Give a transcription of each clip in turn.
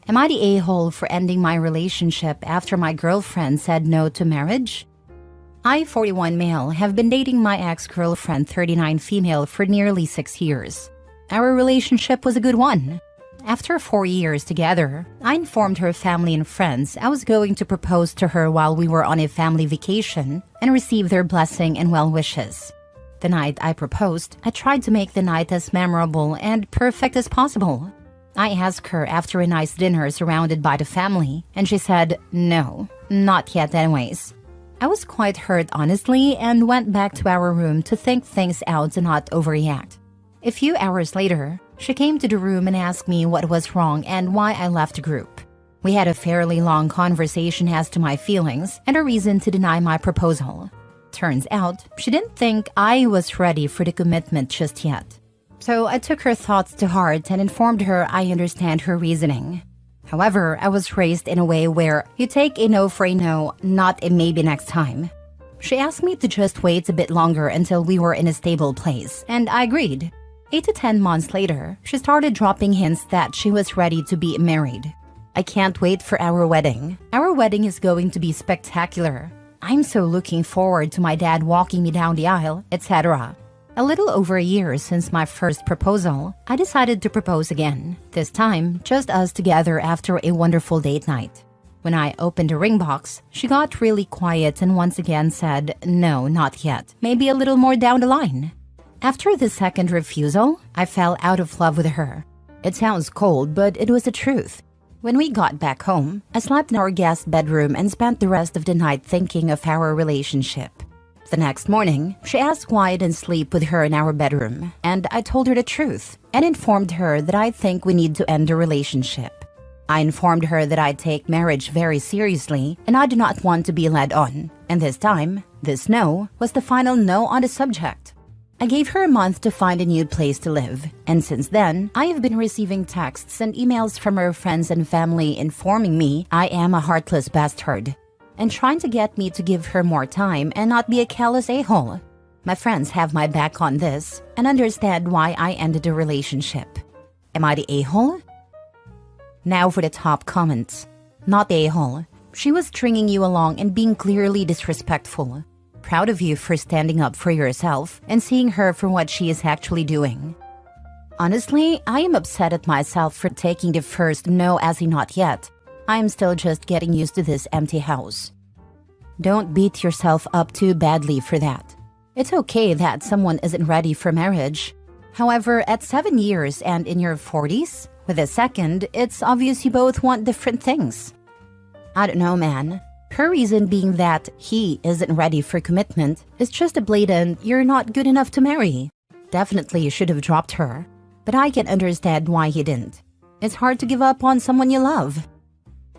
Am I the a-hole for ending my relationship after my girlfriend said no to marriage? I, 41 male, have been dating my ex-girlfriend, 39 female, for nearly 6 years. Our relationship was a good one. After 4 years together, I informed her family and friends I was going to propose to her while we were on a family vacation and receive their blessing and well wishes. The night I proposed, I tried to make the night as memorable and perfect as possible. I asked her after a nice dinner surrounded by the family, and she said, no, not yet anyways. I was quite hurt honestly and went back to our room to think things out and not overreact. A few hours later, she came to the room and asked me what was wrong and why I left the group. We had a fairly long conversation as to my feelings and a reason to deny my proposal. Turns out, she didn't think I was ready for the commitment just yet. So I took her thoughts to heart and informed her I understand her reasoning. However, I was raised in a way where you take a no for a no, not a maybe next time. She asked me to just wait a bit longer until we were in a stable place, and I agreed. 8 to 10 months later, she started dropping hints that she was ready to be married. I can't wait for our wedding. Our wedding is going to be spectacular. I'm so looking forward to my dad walking me down the aisle, etc. A little over a year since my first proposal, I decided to propose again. This time, just us together after a wonderful date night. When I opened the ring box, she got really quiet and once again said, no, not yet, maybe a little more down the line. After the second refusal, I fell out of love with her. It sounds cold, but it was the truth. When we got back home, I slept in our guest bedroom and spent the rest of the night thinking of our relationship. The next morning, she asked why I didn't sleep with her in our bedroom, and I told her the truth and informed her that I think we need to end the relationship. I informed her that I take marriage very seriously and I do not want to be led on, and this time, this no was the final no on the subject. I gave her a month to find a new place to live, and since then, I have been receiving texts and emails from her friends and family informing me I am a heartless bastard, and trying to get me to give her more time and not be a callous a-hole. My friends have my back on this and understand why I ended the relationship. Am I the a-hole? Now for the top comments. Not the a-hole. She was stringing you along and being clearly disrespectful. Proud of you for standing up for yourself and seeing her for what she is actually doing. Honestly, I am upset at myself for taking the first no as a not yet. I am still just getting used to this empty house. Don't beat yourself up too badly for that. It's okay that someone isn't ready for marriage. However, at 7 years and in your 40s, with a second, it's obvious you both want different things. I don't know, man. Her reason being that he isn't ready for commitment is just a blatant, you're not good enough to marry. Definitely you should have dropped her. But I can understand why he didn't. It's hard to give up on someone you love.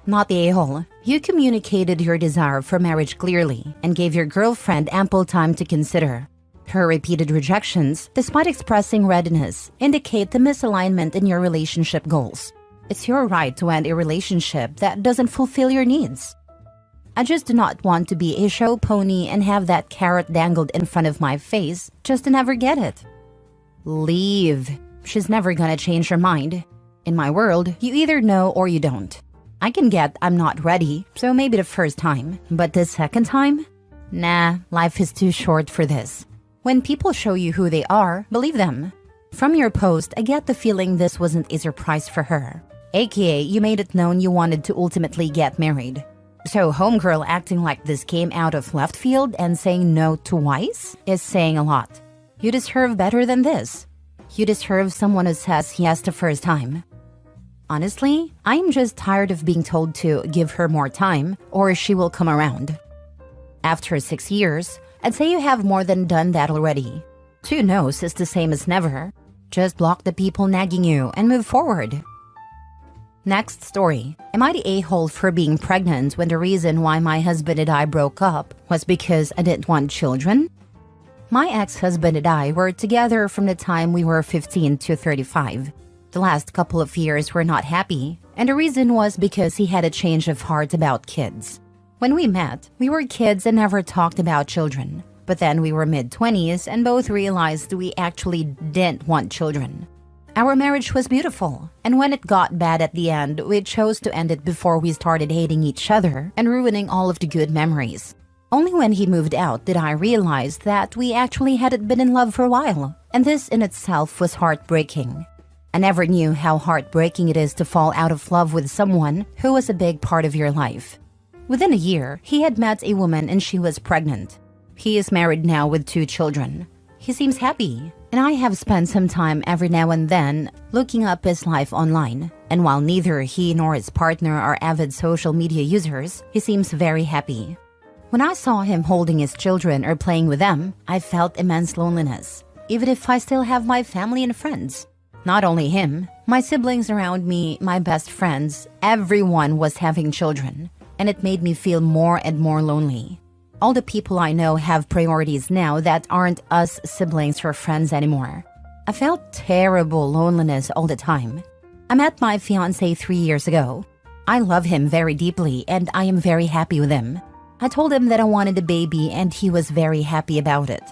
Not the a-hole. You communicated your desire for marriage clearly and gave your girlfriend ample time to consider. Her repeated rejections, despite expressing readiness, indicate the misalignment in your relationship goals. It's your right to end a relationship that doesn't fulfill your needs. I just do not want to be a show pony and have that carrot dangled in front of my face just to never get it. Leave. She's never gonna change her mind. In my world, you either know or you don't. I can get I'm not ready, so maybe the first time, but the second time? Nah, life is too short for this. When people show you who they are, believe them. From your post, I get the feeling this wasn't a surprise for her. AKA, you made it known you wanted to ultimately get married. So homegirl acting like this came out of left field and saying no twice is saying a lot. You deserve better than this. You deserve someone who says yes the first time. Honestly, I'm just tired of being told to give her more time or she will come around. After 6 years, I'd say you have more than done that already. 2 no's is the same as never. Just block the people nagging you and move forward. Next story. Am I the a-hole for being pregnant when the reason why my husband and I broke up was because I didn't want children? My ex-husband and I were together from the time we were 15 to 35. The last couple of years were not happy, and the reason was because he had a change of heart about kids. When we met, we were kids and never talked about children. But then we were mid-20s and both realized we actually didn't want children. Our marriage was beautiful, and when it got bad at the end, we chose to end it before we started hating each other and ruining all of the good memories. Only when he moved out did I realize that we actually hadn't been in love for a while, and this in itself was heartbreaking. I never knew how heartbreaking it is to fall out of love with someone who was a big part of your life. Within a year, he had met a woman and she was pregnant. He is married now with 2 children. He seems happy, and I have spent some time every now and then looking up his life online. And while neither he nor his partner are avid social media users, he seems very happy. When I saw him holding his children or playing with them, I felt immense loneliness, even if I still have my family and friends. Not only him, my siblings around me, my best friends, everyone was having children, and it made me feel more and more lonely. All the people I know have priorities now that aren't us siblings or friends anymore. I felt terrible loneliness all the time. I met my fiancé 3 years ago. I love him very deeply and I am very happy with him. I told him that I wanted a baby and he was very happy about it.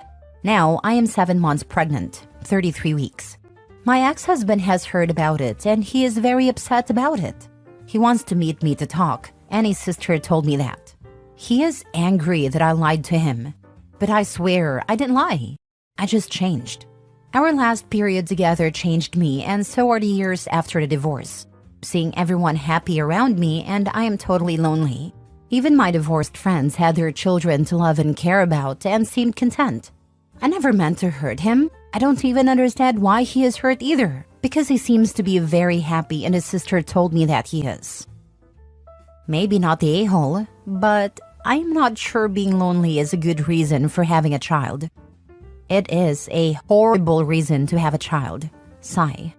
Now I am 7 months pregnant, 33 weeks. My ex-husband has heard about it and he is very upset about it. He wants to meet me to talk, and his sister told me that. He is angry that I lied to him, but I swear I didn't lie. I just changed. Our last period together changed me, and so are the years after the divorce. Seeing everyone happy around me, and I am totally lonely. Even my divorced friends had their children to love and care about and seemed content. I never meant to hurt him. I don't even understand why he is hurt either, because he seems to be very happy and his sister told me that he is. Maybe not the a-hole, but I'm not sure being lonely is a good reason for having a child. It is a horrible reason to have a child. Sigh.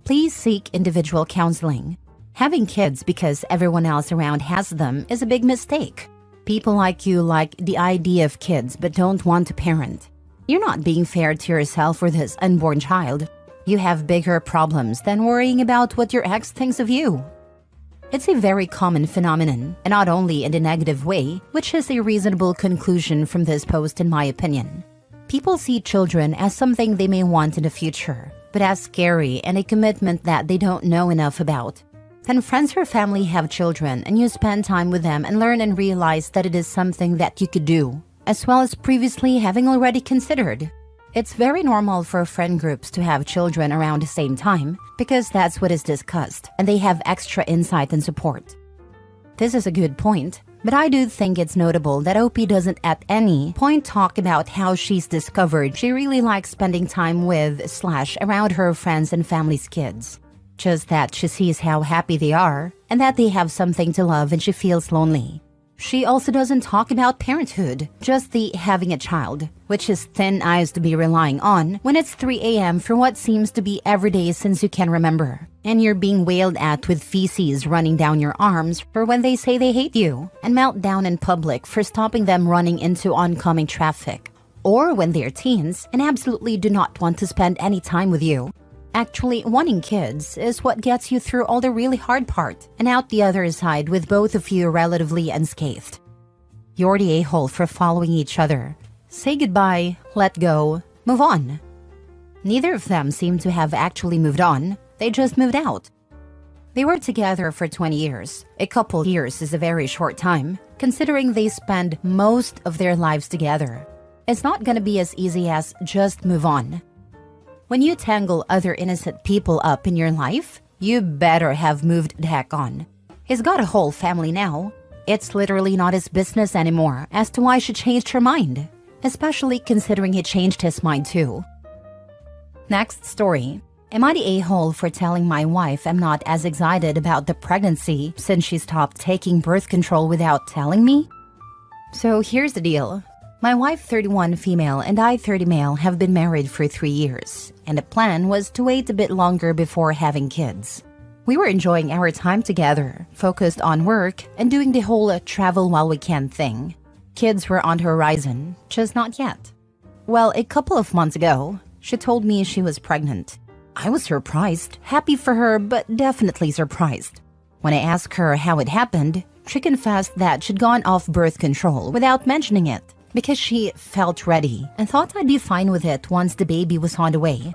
Please seek individual counseling. Having kids because everyone else around has them is a big mistake. People like you like the idea of kids but don't want to parent. You're not being fair to yourself or this unborn child. You have bigger problems than worrying about what your ex thinks of you. It's a very common phenomenon, and not only in a negative way, which is a reasonable conclusion from this post in my opinion. People see children as something they may want in the future, but as scary and a commitment that they don't know enough about. Then friends or family have children and you spend time with them and learn and realize that it is something that you could do, as well as previously having already considered. It's very normal for friend groups to have children around the same time because that's what is discussed and they have extra insight and support. This is a good point, but I do think it's notable that OP doesn't at any point talk about how she's discovered she really likes spending time with/around her friends and family's kids. Just that she sees how happy they are and that they have something to love and she feels lonely. She also doesn't talk about parenthood, just the having a child, which is thin ice to be relying on when it's 3 a.m. for what seems to be every day since you can remember. And you're being wailed at with feces running down your arms for when they say they hate you, and melt down in public for stopping them running into oncoming traffic. Or when they're teens and absolutely do not want to spend any time with you. Actually, wanting kids is what gets you through all the really hard part and out the other side with both of you relatively unscathed. You're the a-hole for following each other. Say goodbye, let go, move on. Neither of them seem to have actually moved on, they just moved out. They were together for 20 years. A couple years is a very short time, considering they spend most of their lives together. It's not gonna be as easy as just move on. When you tangle other innocent people up in your life, you better have moved the heck on. He's got a whole family now. It's literally not his business anymore as to why she changed her mind, especially considering he changed his mind too. Next story. Am I the a-hole for telling my wife I'm not as excited about the pregnancy since she stopped taking birth control without telling me? So here's the deal. My wife, 31 female, and I, 30 male, have been married for 3 years, and the plan was to wait a bit longer before having kids. We were enjoying our time together, focused on work, and doing the whole travel while we can thing. Kids were on the horizon, just not yet. Well, a couple of months ago, she told me she was pregnant. I was surprised, happy for her, but definitely surprised. When I asked her how it happened, she confessed that she'd gone off birth control without mentioning it, because she felt ready and thought I'd be fine with it once the baby was on the way.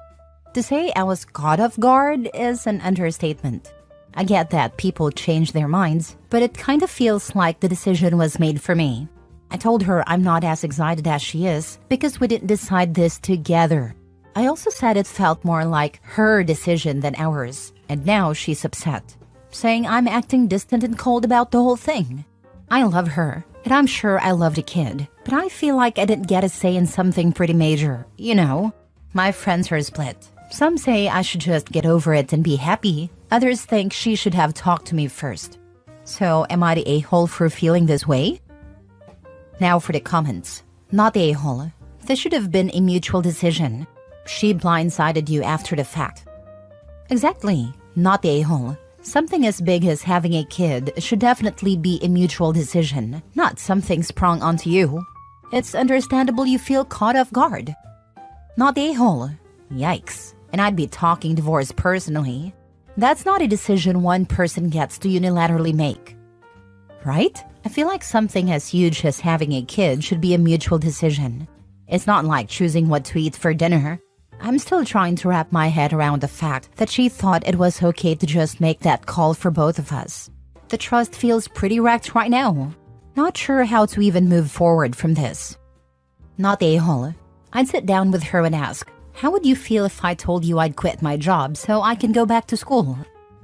To say I was caught off guard is an understatement. I get that people change their minds, but it kind of feels like the decision was made for me. I told her I'm not as excited as she is because we didn't decide this together. I also said it felt more like her decision than ours, and now she's upset, saying I'm acting distant and cold about the whole thing. I love her, and I'm sure I love the kid, but I feel like I didn't get a say in something pretty major, you know? My friends are split. Some say I should just get over it and be happy. Others think she should have talked to me first. So, am I the a-hole for feeling this way? Now for the comments. Not the a-hole. This should have been a mutual decision. She blindsided you after the fact. Exactly. Not the a-hole. Something as big as having a kid should definitely be a mutual decision, not something sprung onto you. It's understandable you feel caught off guard. Not the a-hole. Yikes. And I'd be talking divorce personally. That's not a decision one person gets to unilaterally make. Right? I feel like something as huge as having a kid should be a mutual decision. It's not like choosing what to eat for dinner. I'm still trying to wrap my head around the fact that she thought it was okay to just make that call for both of us. The trust feels pretty wrecked right now. Not sure how to even move forward from this. Not the a-hole. I'd sit down with her and ask, how would you feel if I told you I'd quit my job so I can go back to school?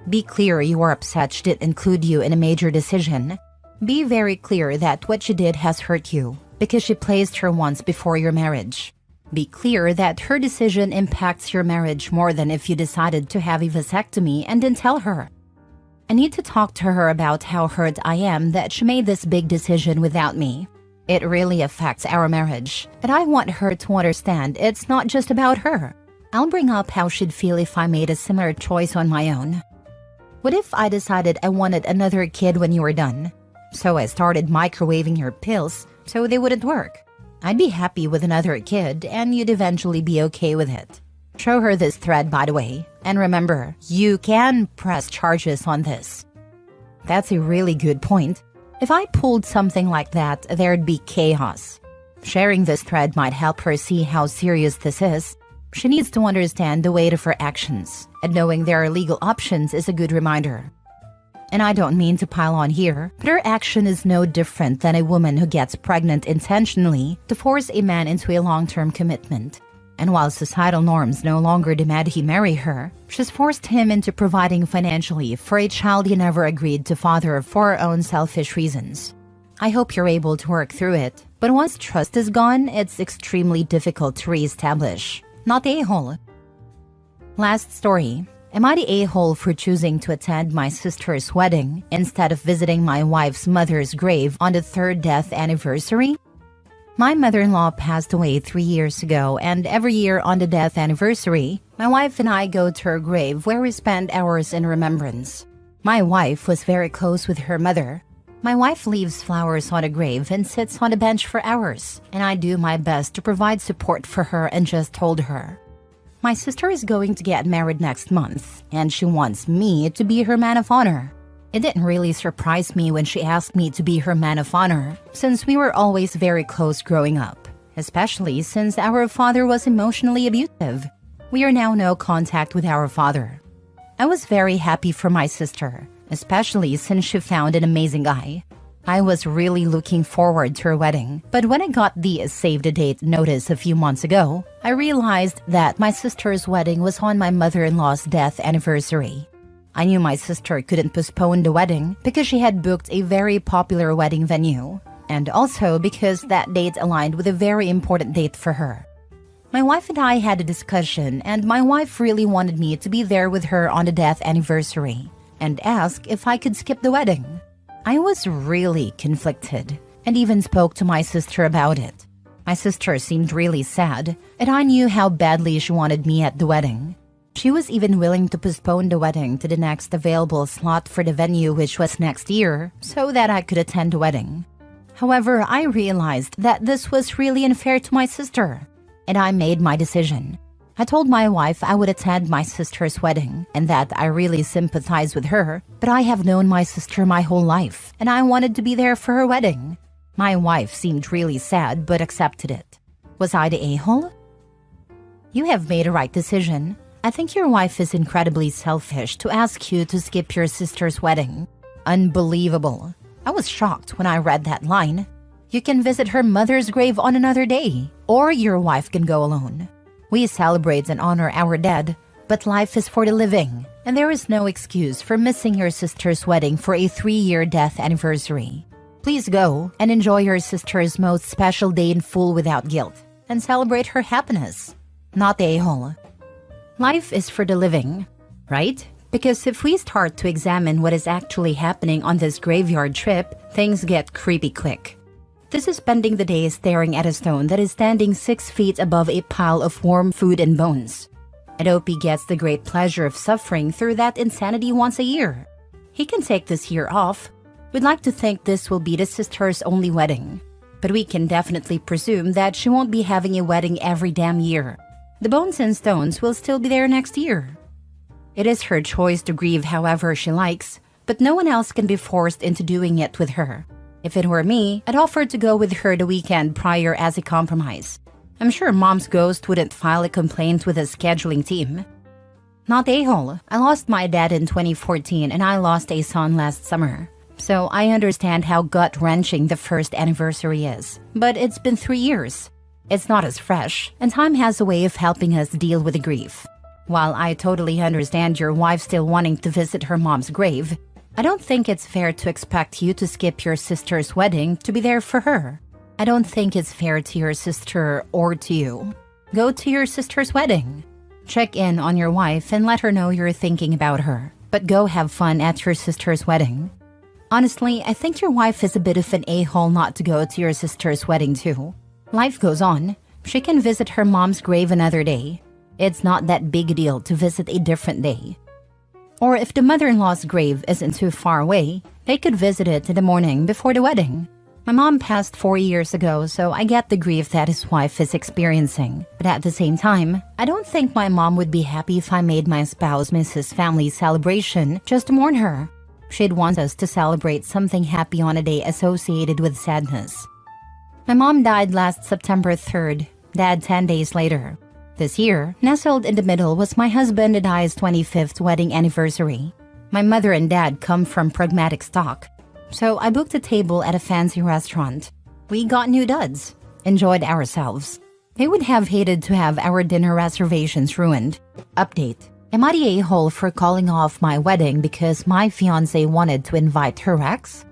Be clear you are upset she didn't include you in a major decision. Be very clear that what she did has hurt you because she placed her once before your marriage. Be clear that her decision impacts your marriage more than if you decided to have a vasectomy and didn't tell her. I need to talk to her about how hurt I am that she made this big decision without me. It really affects our marriage, and I want her to understand it's not just about her. I'll bring up how she'd feel if I made a similar choice on my own. What if I decided I wanted another kid when you were done? So I started microwaving your pills so they wouldn't work. I'd be happy with another kid, and you'd eventually be okay with it. Show her this thread, by the way, and remember, you can press charges on this. That's a really good point. If I pulled something like that, there'd be chaos. Sharing this thread might help her see how serious this is. She needs to understand the weight of her actions, and knowing there are legal options is a good reminder. And I don't mean to pile on here, but her action is no different than a woman who gets pregnant intentionally to force a man into a long-term commitment. And while societal norms no longer demand he marry her, she's forced him into providing financially for a child he never agreed to father for her own selfish reasons. I hope you're able to work through it, but once trust is gone, it's extremely difficult to re-establish. Not the a-hole. Last story. Am I the a-hole for choosing to attend my sister's wedding instead of visiting my wife's mother's grave on the 3rd death anniversary? My mother-in-law passed away 3 years ago, and every year on the death anniversary, my wife and I go to her grave where we spend hours in remembrance. My wife was very close with her mother. My wife leaves flowers on a grave and sits on a bench for hours, and I do my best to provide support for her and just told her. My sister is going to get married next month, and she wants me to be her man of honor. It didn't really surprise me when she asked me to be her man of honor, since we were always very close growing up, especially since our father was emotionally abusive. We are now no contact with our father. I was very happy for my sister, especially since she found an amazing guy. I was really looking forward to her wedding, but when I got the save the date notice a few months ago, I realized that my sister's wedding was on my mother-in-law's death anniversary. I knew my sister couldn't postpone the wedding because she had booked a very popular wedding venue, and also because that date aligned with a very important date for her. My wife and I had a discussion, and my wife really wanted me to be there with her on the death anniversary, and asked if I could skip the wedding. I was really conflicted, and even spoke to my sister about it. My sister seemed really sad, and I knew how badly she wanted me at the wedding. She was even willing to postpone the wedding to the next available slot for the venue, which was next year, so that I could attend the wedding. However, I realized that this was really unfair to my sister, and I made my decision. I told my wife I would attend my sister's wedding, and that I really sympathize with her, but I have known my sister my whole life, and I wanted to be there for her wedding. My wife seemed really sad, but accepted it. Was I the a-hole? You have made a right decision. I think your wife is incredibly selfish to ask you to skip your sister's wedding. Unbelievable. I was shocked when I read that line. You can visit her mother's grave on another day, or your wife can go alone. We celebrate and honor our dead, but life is for the living, and there is no excuse for missing your sister's wedding for a 3-year death anniversary. Please go and enjoy your sister's most special day in full without guilt, and celebrate her happiness, not the a-hole. Life is for the living, right? Because if we start to examine what is actually happening on this graveyard trip, things get creepy quick. This is spending the day staring at a stone that is standing 6 feet above a pile of warm food and bones. And Opie gets the great pleasure of suffering through that insanity once a year. He can take this year off. We'd like to think this will be the sister's only wedding. But we can definitely presume that she won't be having a wedding every damn year. The bones and stones will still be there next year. It is her choice to grieve however she likes, but no one else can be forced into doing it with her. If it were me, I'd offer to go with her the weekend prior as a compromise. I'm sure Mom's ghost wouldn't file a complaint with the scheduling team. Not a-hole. I lost my dad in 2014 and I lost a son last summer. So I understand how gut-wrenching the first anniversary is. But it's been 3 years. It's not as fresh, and time has a way of helping us deal with the grief. While I totally understand your wife still wanting to visit her mom's grave, I don't think it's fair to expect you to skip your sister's wedding to be there for her. I don't think it's fair to your sister or to you. Go to your sister's wedding. Check in on your wife and let her know you're thinking about her, but go have fun at your sister's wedding. Honestly, I think your wife is a bit of an a-hole not to go to your sister's wedding too. Life goes on. She can visit her mom's grave another day. It's not that big a deal to visit a different day. Or if the mother-in-law's grave isn't too far away, they could visit it in the morning before the wedding. My mom passed 4 years ago, so I get the grief that his wife is experiencing. But at the same time, I don't think my mom would be happy if I made my spouse miss his family celebration just to mourn her. She'd want us to celebrate something happy on a day associated with sadness. My mom died last September 3rd, Dad 10 days later. This year, nestled in the middle was my husband and I's 25th wedding anniversary. My mother and dad come from pragmatic stock, so I booked a table at a fancy restaurant. We got new duds, enjoyed ourselves. They would have hated to have our dinner reservations ruined. Update. Am I the a-hole for calling off my wedding because my fiancé wanted to invite her ex?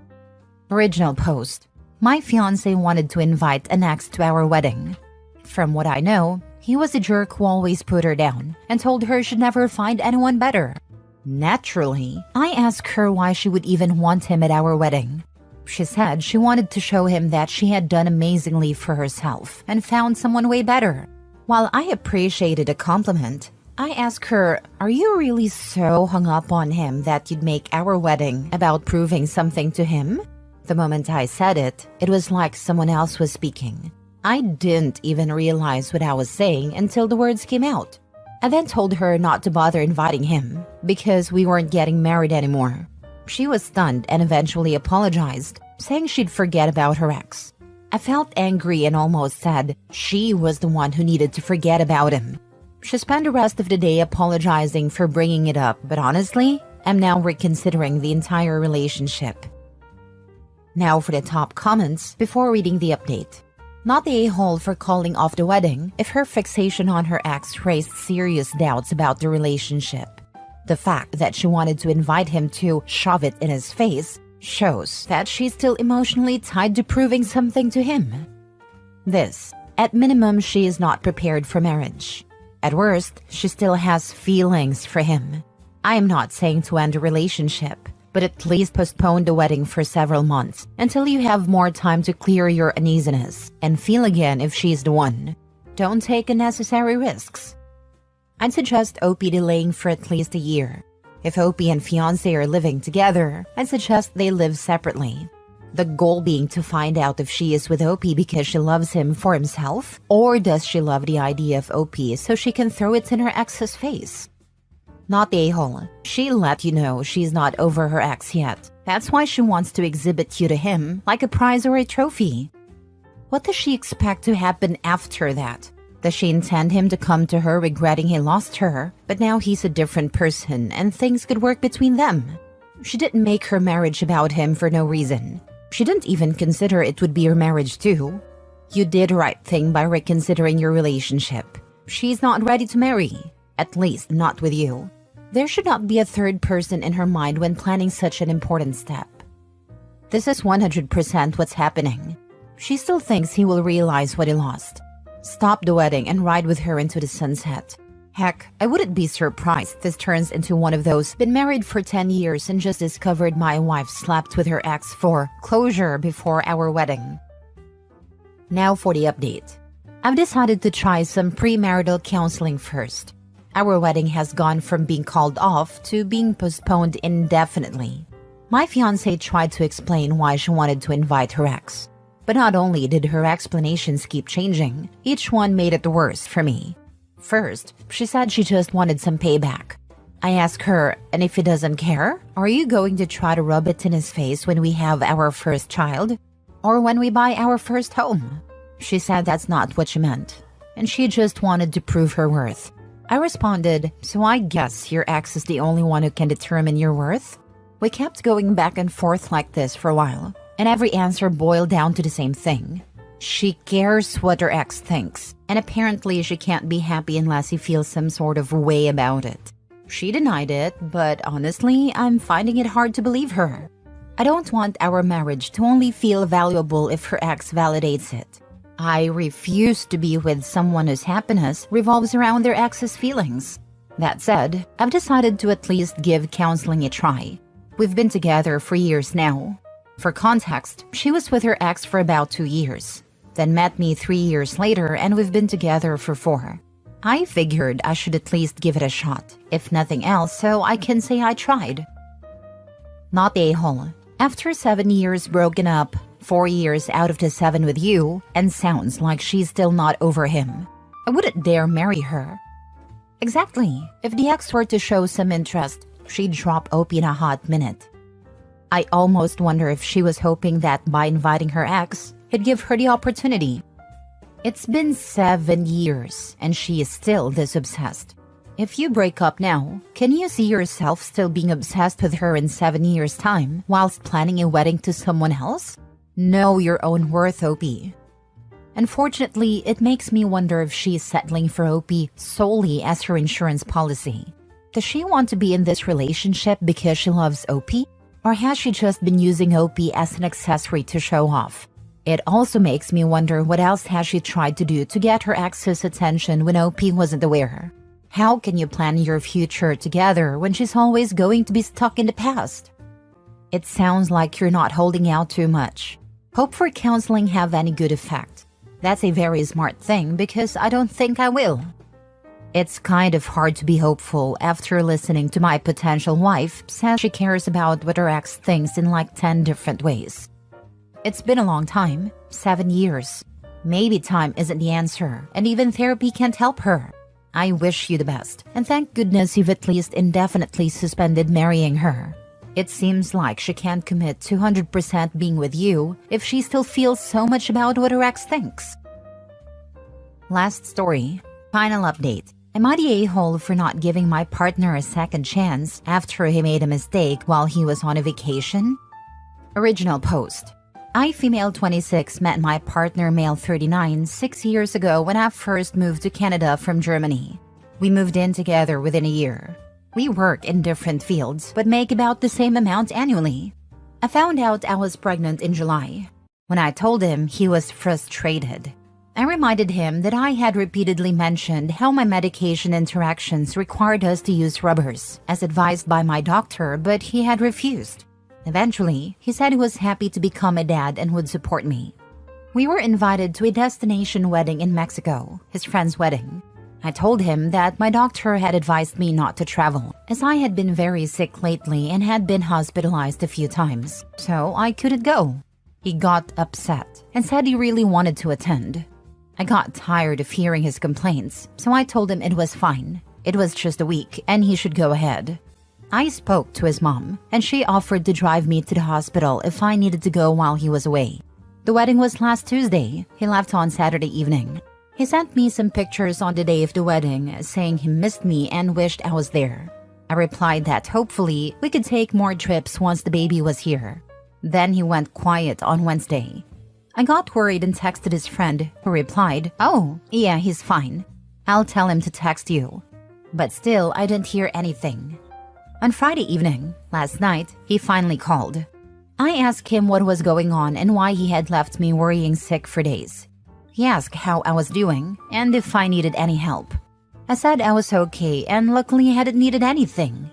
Original post. My fiancé wanted to invite an ex to our wedding. From what I know, he was a jerk who always put her down and told her she'd never find anyone better. Naturally, I asked her why she would even want him at our wedding. She said she wanted to show him that she had done amazingly for herself and found someone way better. While I appreciated a compliment, I asked her, "Are you really so hung up on him that you'd make our wedding about proving something to him?" The moment I said it, it was like someone else was speaking. I didn't even realize what I was saying until the words came out. I then told her not to bother inviting him because we weren't getting married anymore. She was stunned and eventually apologized, saying she'd forget about her ex. I felt angry and almost said she was the one who needed to forget about him. She spent the rest of the day apologizing for bringing it up, but honestly, I'm now reconsidering the entire relationship. Now for the top comments before reading the update. Not the a-hole for calling off the wedding if her fixation on her ex raised serious doubts about the relationship. The fact that she wanted to invite him to shove it in his face shows that she's still emotionally tied to proving something to him. This, at minimum, she is not prepared for marriage. At worst, she still has feelings for him. I am not saying to end a relationship, but at least postpone the wedding for several months until you have more time to clear your uneasiness and feel again if she's the one. Don't take unnecessary risks. I'd suggest Opie delaying for at least a year. If Opie and fiancé are living together, I'd suggest they live separately. The goal being to find out if she is with Opie because she loves him for himself, or does she love the idea of Opie so she can throw it in her ex's face. Not the a-hole. She let you know she's not over her ex yet. That's why she wants to exhibit you to him like a prize or a trophy. What does she expect to happen after that? Does she intend him to come to her regretting he lost her, but now he's a different person and things could work between them? She didn't make her marriage about him for no reason. She didn't even consider it would be your marriage too. You did the right thing by reconsidering your relationship. She's not ready to marry, at least not with you. There should not be a third person in her mind when planning such an important step. This is 100% what's happening. She still thinks he will realize what he lost. Stop the wedding and ride with her into the sunset. Heck, I wouldn't be surprised this turns into one of those been married for 10 years and just discovered my wife slept with her ex for closure before our wedding. Now for the update. I've decided to try some premarital counseling first. Our wedding has gone from being called off to being postponed indefinitely. My fiancé tried to explain why she wanted to invite her ex. But not only did her explanations keep changing, each one made it worse for me. First, she said she just wanted some payback. I asked her, and if he doesn't care, are you going to try to rub it in his face when we have our first child? Or when we buy our first home? She said that's not what she meant, and she just wanted to prove her worth. I responded, so I guess your ex is the only one who can determine your worth? We kept going back and forth like this for a while, and every answer boiled down to the same thing. She cares what her ex thinks, and apparently she can't be happy unless he feels some sort of way about it. She denied it, but honestly, I'm finding it hard to believe her. I don't want our marriage to only feel valuable if her ex validates it. I refuse to be with someone whose happiness revolves around their ex's feelings. That said, I've decided to at least give counseling a try. We've been together for years now. For context, she was with her ex for about 2 years, then met me 3 years later, and we've been together for 4. I figured I should at least give it a shot, if nothing else, so I can say I tried. Not the a-hole. After 7 years broken up, 4 years out of the 7 with you, and sounds like she's still not over him. I wouldn't dare marry her. Exactly. If the ex were to show some interest, she'd drop OP in a hot minute. I almost wonder if she was hoping that by inviting her ex, he'd give her the opportunity. It's been 7 years, and she is still this obsessed. If you break up now, can you see yourself still being obsessed with her in 7 years' time whilst planning a wedding to someone else? Know your own worth, OP. Unfortunately, it makes me wonder if she's settling for OP solely as her insurance policy. Does she want to be in this relationship because she loves OP? Or has she just been using OP as an accessory to show off? It also makes me wonder what else has she tried to do to get her ex's attention when OP wasn't aware. How can you plan your future together when she's always going to be stuck in the past? It sounds like you're not holding out too much. Hope for counseling have any good effect. That's a very smart thing because I don't think I will. It's kind of hard to be hopeful after listening to my potential wife say she cares about what her ex thinks in like 10 different ways. It's been a long time, 7 years. Maybe time isn't the answer, and even therapy can't help her. I wish you the best, and thank goodness you've at least indefinitely suspended marrying her. It seems like she can't commit 200% being with you if she still feels so much about what her ex thinks. Last story. Final update. Am I the a-hole for not giving my partner a second chance after he made a mistake while he was on a vacation? Original post. I, female 26, met my partner, male 39, 6 years ago when I first moved to Canada from Germany. We moved in together within a year. We work in different fields, but make about the same amount annually. I found out I was pregnant in July. When I told him, he was frustrated. I reminded him that I had repeatedly mentioned how my medication interactions required us to use rubbers, as advised by my doctor, but he had refused. Eventually, he said he was happy to become a dad and would support me. We were invited to a destination wedding in Mexico, his friend's wedding. I told him that my doctor had advised me not to travel, as I had been very sick lately and had been hospitalized a few times, so I couldn't go. He got upset and said he really wanted to attend. I got tired of hearing his complaints, so I told him it was fine. It was just a week and he should go ahead. I spoke to his mom, and she offered to drive me to the hospital if I needed to go while he was away. The wedding was last Tuesday. He left on Saturday evening. He sent me some pictures on the day of the wedding, saying he missed me and wished I was there. I replied that hopefully we could take more trips once the baby was here. Then he went quiet on Wednesday. I got worried and texted his friend, who replied, "Oh, yeah, he's fine. I'll tell him to text you." But still, I didn't hear anything. On Friday evening, last night, he finally called. I asked him what was going on and why he had left me worrying sick for days. He asked how I was doing and if I needed any help. I said I was okay and luckily I hadn't needed anything.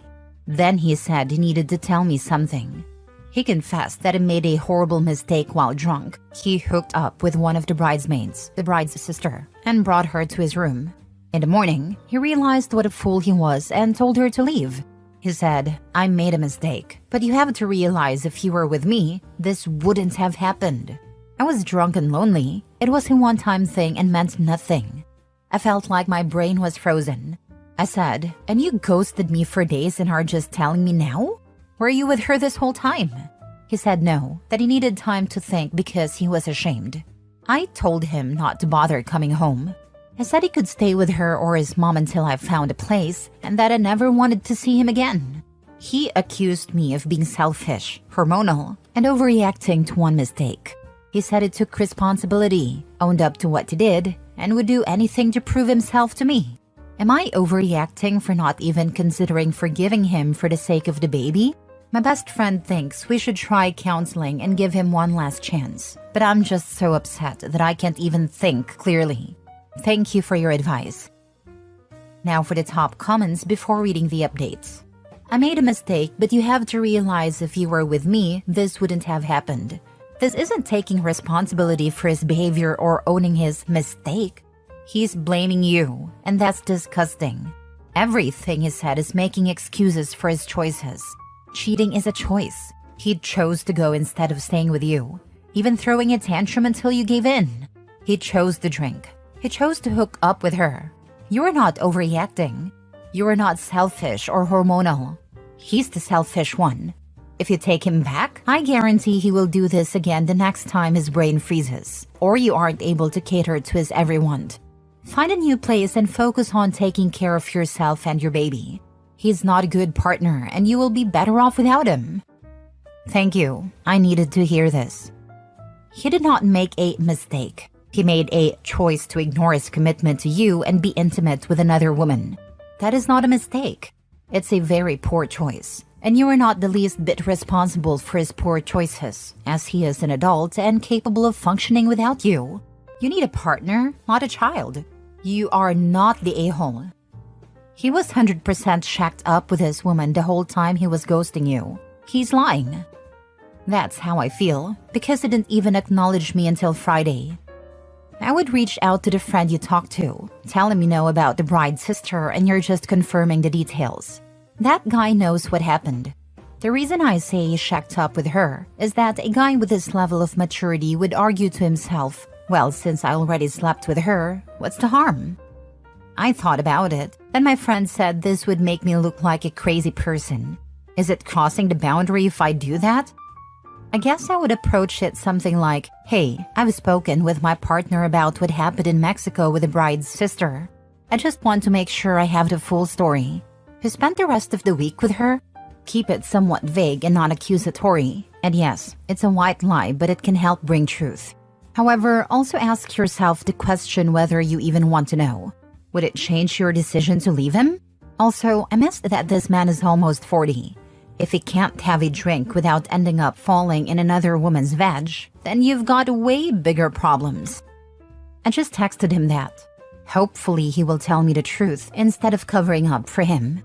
Then he said he needed to tell me something. He confessed that he made a horrible mistake while drunk. He hooked up with one of the bridesmaids, the bride's sister, and brought her to his room. In the morning, he realized what a fool he was and told her to leave. He said, "I made a mistake, but you have to realize if you were with me, this wouldn't have happened. I was drunk and lonely. It was a one-time thing and meant nothing. I felt like my brain was frozen." I said, "And you ghosted me for days and are just telling me now? Were you with her this whole time?" He said no, that he needed time to think because he was ashamed. I told him not to bother coming home. I said he could stay with her or his mom until I found a place and that I never wanted to see him again. He accused me of being selfish, hormonal, and overreacting to one mistake. He said he took responsibility, owned up to what he did, and would do anything to prove himself to me. Am I overreacting for not even considering forgiving him for the sake of the baby? My best friend thinks we should try counseling and give him one last chance, but I'm just so upset that I can't even think clearly. Thank you for your advice. Now for the top comments before reading the updates. I made a mistake, but you have to realize if you were with me, this wouldn't have happened. This isn't taking responsibility for his behavior or owning his mistake. He's blaming you, and that's disgusting. Everything he said is making excuses for his choices. Cheating is a choice. He chose to go instead of staying with you, even throwing a tantrum until you gave in. He chose to drink. He chose to hook up with her. You are not overreacting. You are not selfish or hormonal. He's the selfish one. If you take him back, I guarantee he will do this again the next time his brain freezes, or you aren't able to cater to his every want. Find a new place and focus on taking care of yourself and your baby. He's not a good partner, and you will be better off without him. Thank you. I needed to hear this. He did not make a mistake. He made a choice to ignore his commitment to you and be intimate with another woman. That is not a mistake. It's a very poor choice. And you are not the least bit responsible for his poor choices, as he is an adult and capable of functioning without you. You need a partner, not a child. You are not the a-hole. He was 100% shacked up with this woman the whole time he was ghosting you. He's lying. That's how I feel, because he didn't even acknowledge me until Friday. I would reach out to the friend you talked to, tell him you know about the bride's sister and you're just confirming the details. That guy knows what happened. The reason I say he's shacked up with her is that a guy with this level of maturity would argue to himself, well, since I already slept with her, what's the harm? I thought about it, then my friend said this would make me look like a crazy person. Is it crossing the boundary if I do that? I guess I would approach it something like, "Hey, I've spoken with my partner about what happened in Mexico with the bride's sister. I just want to make sure I have the full story. Who spent the rest of the week with her?" Keep it somewhat vague and non-accusatory. And yes, it's a white lie, but it can help bring truth. However, also ask yourself the question whether you even want to know. Would it change your decision to leave him? Also, I missed that this man is almost 40. If he can't have a drink without ending up falling in another woman's vag, then you've got way bigger problems. I just texted him that. Hopefully he will tell me the truth instead of covering up for him.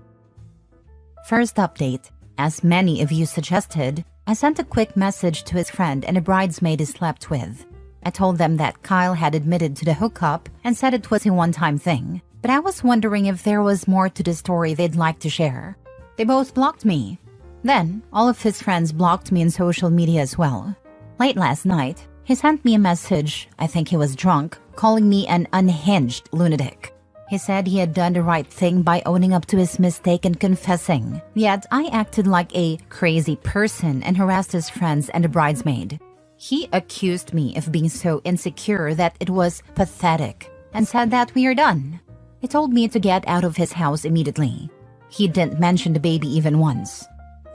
First update. As many of you suggested, I sent a quick message to his friend and a bridesmaid he slept with. I told them that Kyle had admitted to the hookup and said it was a one-time thing, but I was wondering if there was more to the story they'd like to share. They both blocked me. Then, all of his friends blocked me on social media as well. Late last night, he sent me a message, I think he was drunk, calling me an unhinged lunatic. He said he had done the right thing by owning up to his mistake and confessing, yet I acted like a crazy person and harassed his friends and the bridesmaid. He accused me of being so insecure that it was pathetic, and said that we are done. He told me to get out of his house immediately. He didn't mention the baby even once.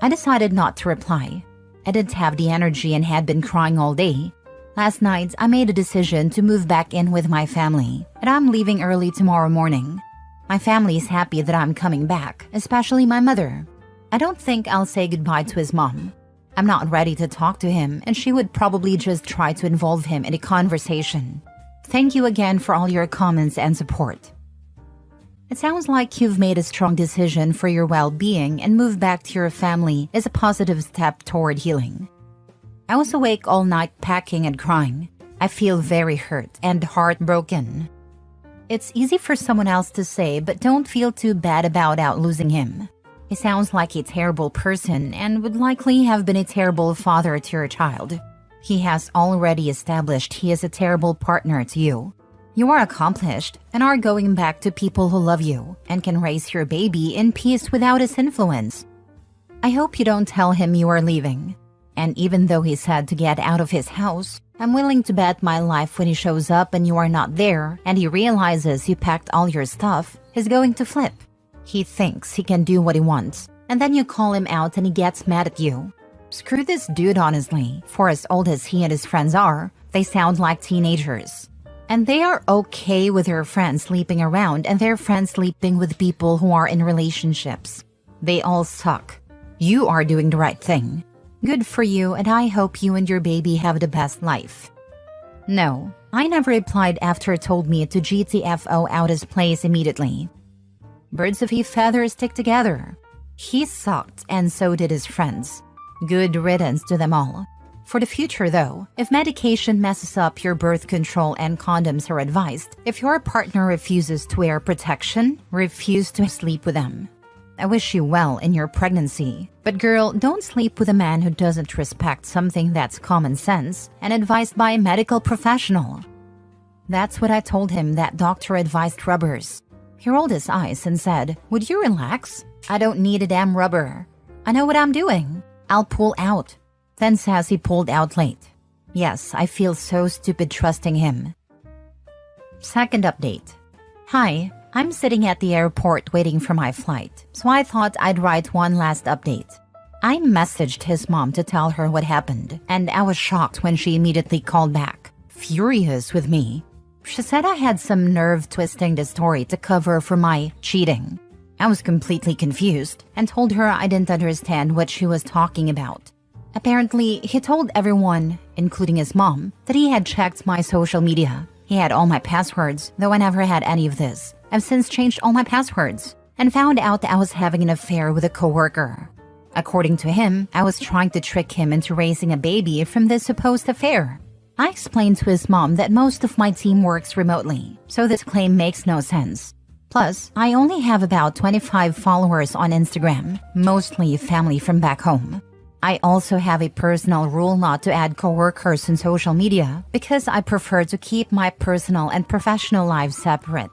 I decided not to reply. I didn't have the energy and had been crying all day. Last night, I made a decision to move back in with my family, and I'm leaving early tomorrow morning. My family is happy that I'm coming back, especially my mother. I don't think I'll say goodbye to his mom. I'm not ready to talk to him, and she would probably just try to involve him in a conversation. Thank you again for all your comments and support. It sounds like you've made a strong decision for your well-being, and move back to your family is a positive step toward healing. I was awake all night packing and crying. I feel very hurt and heartbroken. It's easy for someone else to say, but don't feel too bad about losing him. He sounds like a terrible person and would likely have been a terrible father to your child. He has already established he is a terrible partner to you. You are accomplished and are going back to people who love you and can raise your baby in peace without his influence. I hope you don't tell him you are leaving. And even though he said to get out of his house, I'm willing to bet my life when he shows up and you are not there and he realizes you packed all your stuff, he's going to flip. He thinks he can do what he wants, and then you call him out and he gets mad at you. Screw this dude, honestly. For as old as he and his friends are, they sound like teenagers. And they are okay with their friends sleeping around and their friends sleeping with people who are in relationships. They all suck. You are doing the right thing. Good for you, and I hope you and your baby have the best life. No, I never replied after it told me to GTFO out his place immediately. Birds of a feather stick together. He sucked, and so did his friends. Good riddance to them all. For the future though, if medication messes up your birth control and condoms are advised, if your partner refuses to wear protection, refuse to sleep with them. I wish you well in your pregnancy. But girl, don't sleep with a man who doesn't respect something that's common sense and advised by a medical professional. That's what I told him that doctor advised rubbers. He rolled his eyes and said, "Would you relax? I don't need a damn rubber. I know what I'm doing. I'll pull out." Then says he pulled out late. Yes, I feel so stupid trusting him. Second update. Hi, I'm sitting at the airport waiting for my flight, so I thought I'd write one last update. I messaged his mom to tell her what happened, and I was shocked when she immediately called back, furious with me. She said I had some nerve twisting the story to cover for my cheating. I was completely confused and told her I didn't understand what she was talking about. Apparently, he told everyone, including his mom, that he had checked my social media. He had all my passwords, though I never had any of this. I've since changed all my passwords and found out that I was having an affair with a coworker. According to him, I was trying to trick him into raising a baby from this supposed affair. I explained to his mom that most of my team works remotely, so this claim makes no sense. Plus, I only have about 25 followers on Instagram, mostly family from back home. I also have a personal rule not to add coworkers on social media because I prefer to keep my personal and professional lives separate.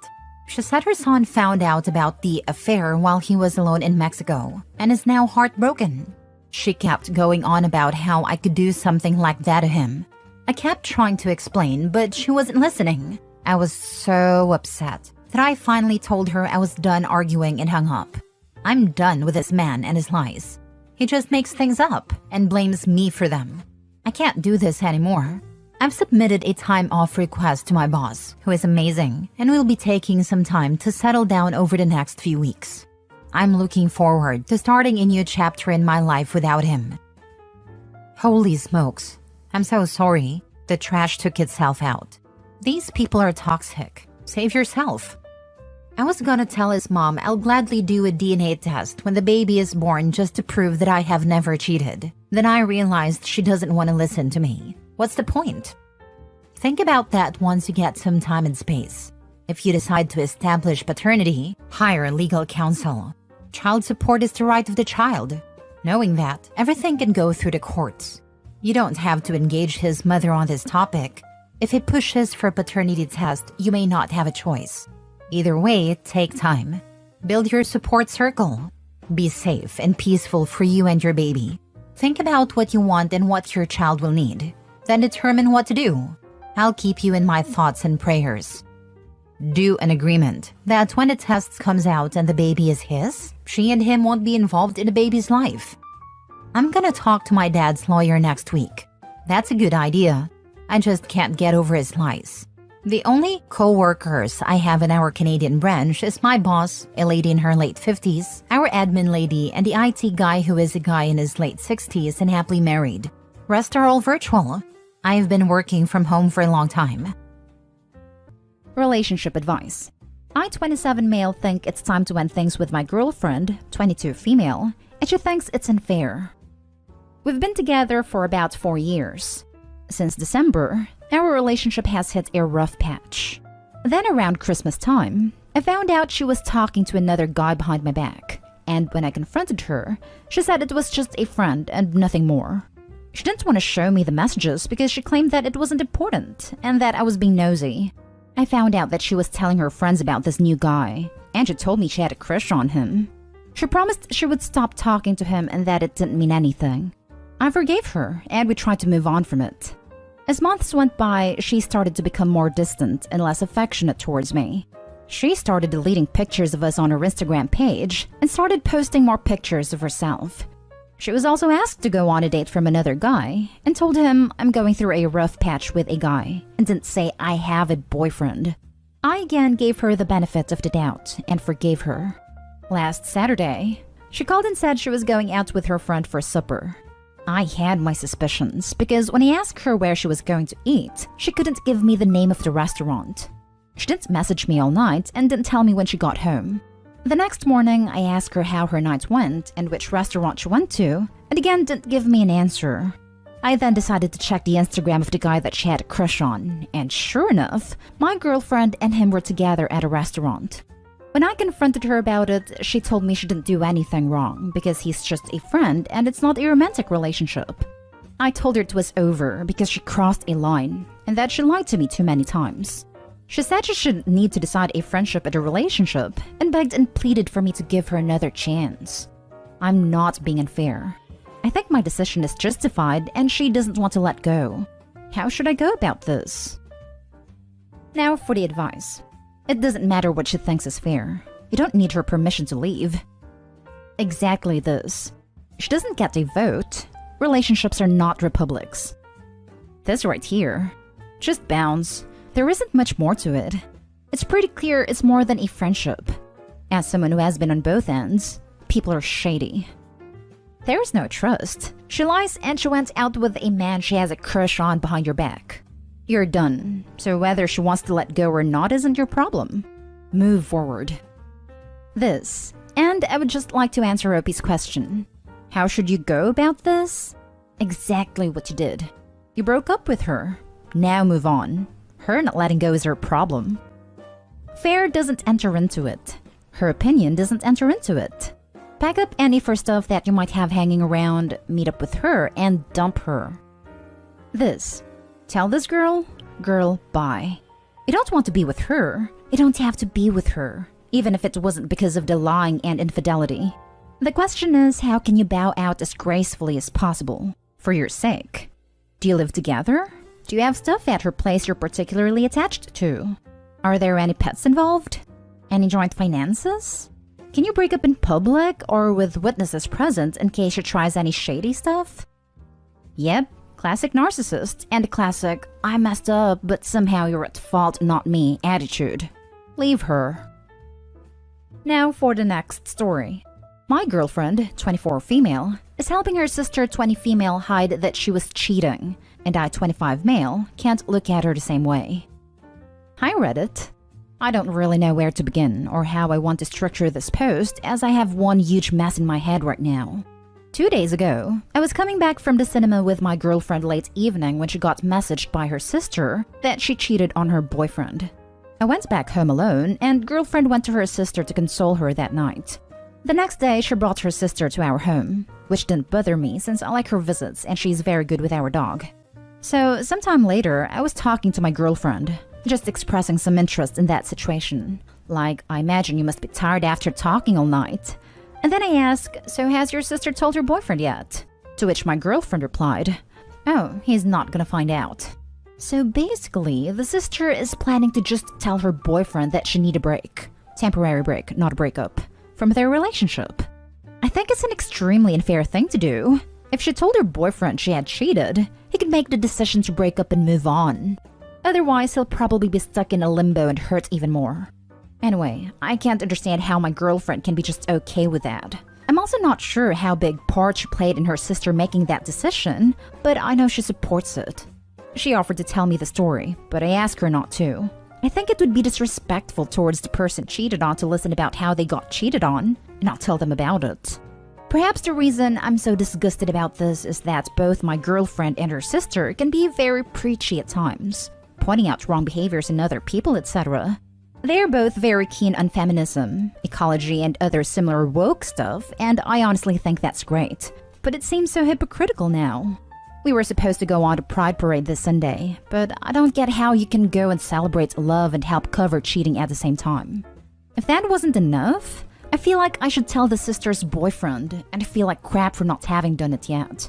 She said her son found out about the affair while he was alone in Mexico and is now heartbroken. She kept going on about how I could do something like that to him. I kept trying to explain, but she wasn't listening. I was so upset that I finally told her I was done arguing and hung up. I'm done with this man and his lies. He just makes things up and blames me for them. I can't do this anymore. I've submitted a time off request to my boss, who is amazing, and will be taking some time to settle down over the next few weeks. I'm looking forward to starting a new chapter in my life without him. Holy smokes. I'm so sorry. The trash took itself out. These people are toxic. Save yourself. I was gonna tell his mom I'll gladly do a DNA test when the baby is born just to prove that I have never cheated. Then I realized she doesn't want to listen to me. What's the point? Think about that once you get some time and space. If you decide to establish paternity, hire legal counsel. Child support is the right of the child. Knowing that, everything can go through the courts. You don't have to engage his mother on this topic. If he pushes for a paternity test, you may not have a choice. Either way, take time. Build your support circle. Be safe and peaceful for you and your baby. Think about what you want and what your child will need. Then determine what to do. I'll keep you in my thoughts and prayers. Do an agreement that when the test comes out and the baby is his, she and him won't be involved in the baby's life. I'm gonna talk to my dad's lawyer next week. That's a good idea. I just can't get over his lies. The only co-workers I have in our Canadian branch is my boss, a lady in her late 50s, our admin lady, and the IT guy who is a guy in his late 60s and happily married. Rest are all virtual. I've been working from home for a long time. Relationship advice. I, 27 male, think it's time to end things with my girlfriend, 22 female, and she thinks it's unfair. We've been together for about 4 years. Since December, our relationship has hit a rough patch. Then around Christmas time, I found out she was talking to another guy behind my back, and when I confronted her, she said it was just a friend and nothing more. She didn't want to show me the messages because she claimed that it wasn't important and that I was being nosy. I found out that she was telling her friends about this new guy, and she told me she had a crush on him. She promised she would stop talking to him and that it didn't mean anything. I forgave her, and we tried to move on from it. As months went by, she started to become more distant and less affectionate towards me. She started deleting pictures of us on her Instagram page and started posting more pictures of herself. She was also asked to go on a date from another guy and told him I'm going through a rough patch with a guy and didn't say I have a boyfriend. I again gave her the benefit of the doubt and forgave her. Last Saturday, she called and said she was going out with her friend for supper. I had my suspicions because when I asked her where she was going to eat, she couldn't give me the name of the restaurant. She didn't message me all night and didn't tell me when she got home. The next morning, I asked her how her night went and which restaurant she went to, and again didn't give me an answer. I then decided to check the Instagram of the guy that she had a crush on, and sure enough, my girlfriend and him were together at a restaurant. When I confronted her about it, she told me she didn't do anything wrong because he's just a friend and it's not a romantic relationship. I told her it was over because she crossed a line and that she lied to me too many times. She said she shouldn't need to decide a friendship and a relationship and begged and pleaded for me to give her another chance. I'm not being unfair. I think my decision is justified and she doesn't want to let go. How should I go about this? Now for the advice. It doesn't matter what she thinks is fair. You don't need her permission to leave. Exactly this. She doesn't get a vote. Relationships are not republics. This right here. Just bounce. There isn't much more to it. It's pretty clear it's more than a friendship. As someone who has been on both ends, people are shady. There's no trust. She lies and she went out with a man she has a crush on behind your back. You're done, so whether she wants to let go or not isn't your problem. Move forward. This, and I would just like to answer Opie's question. How should you go about this? Exactly what you did. You broke up with her. Now move on. Her not letting go is her problem. Fair doesn't enter into it. Her opinion doesn't enter into it. Pack up any for stuff that you might have hanging around, meet up with her, and dump her. This. Tell this girl, bye. You don't want to be with her. You don't have to be with her, even if it wasn't because of the lying and infidelity. The question is, how can you bow out as gracefully as possible? For your sake. Do you live together? Do you have stuff at her place you're particularly attached to? Are there any pets involved? Any joint finances? Can you break up in public or with witnesses present in case she tries any shady stuff? Yep. Classic narcissist and classic, I messed up, but somehow you're at fault, not me attitude. Leave her. Now for the next story. My girlfriend, 24 female, is helping her sister, 20 female, hide that she was cheating, and I, 25 male, can't look at her the same way. Hi Reddit. I don't really know where to begin or how I want to structure this post as I have one huge mess in my head right now. 2 days ago, I was coming back from the cinema with my girlfriend late evening when she got messaged by her sister that she cheated on her boyfriend. I went back home alone and girlfriend went to her sister to console her that night. The next day, she brought her sister to our home, which didn't bother me since I like her visits and she's very good with our dog. So, sometime later, I was talking to my girlfriend, just expressing some interest in that situation. Like, I imagine you must be tired after talking all night. And then I ask, so has your sister told her boyfriend yet? To which my girlfriend replied, oh, he's not gonna find out. So basically, the sister is planning to just tell her boyfriend that she need a break. Temporary break, not a breakup. From their relationship. I think it's an extremely unfair thing to do. If she told her boyfriend she had cheated, he could make the decision to break up and move on. Otherwise, he'll probably be stuck in a limbo and hurt even more. Anyway, I can't understand how my girlfriend can be just okay with that. I'm also not sure how big part she played in her sister making that decision, but I know she supports it. She offered to tell me the story, but I asked her not to. I think it would be disrespectful towards the person cheated on to listen about how they got cheated on, and not tell them about it. Perhaps the reason I'm so disgusted about this is that both my girlfriend and her sister can be very preachy at times, pointing out wrong behaviors in other people, etc. They are both very keen on feminism, ecology, and other similar woke stuff, and I honestly think that's great. But it seems so hypocritical now. We were supposed to go on to Pride Parade this Sunday, but I don't get how you can go and celebrate love and help cover cheating at the same time. If that wasn't enough, I feel like I should tell the sister's boyfriend, and I feel like crap for not having done it yet.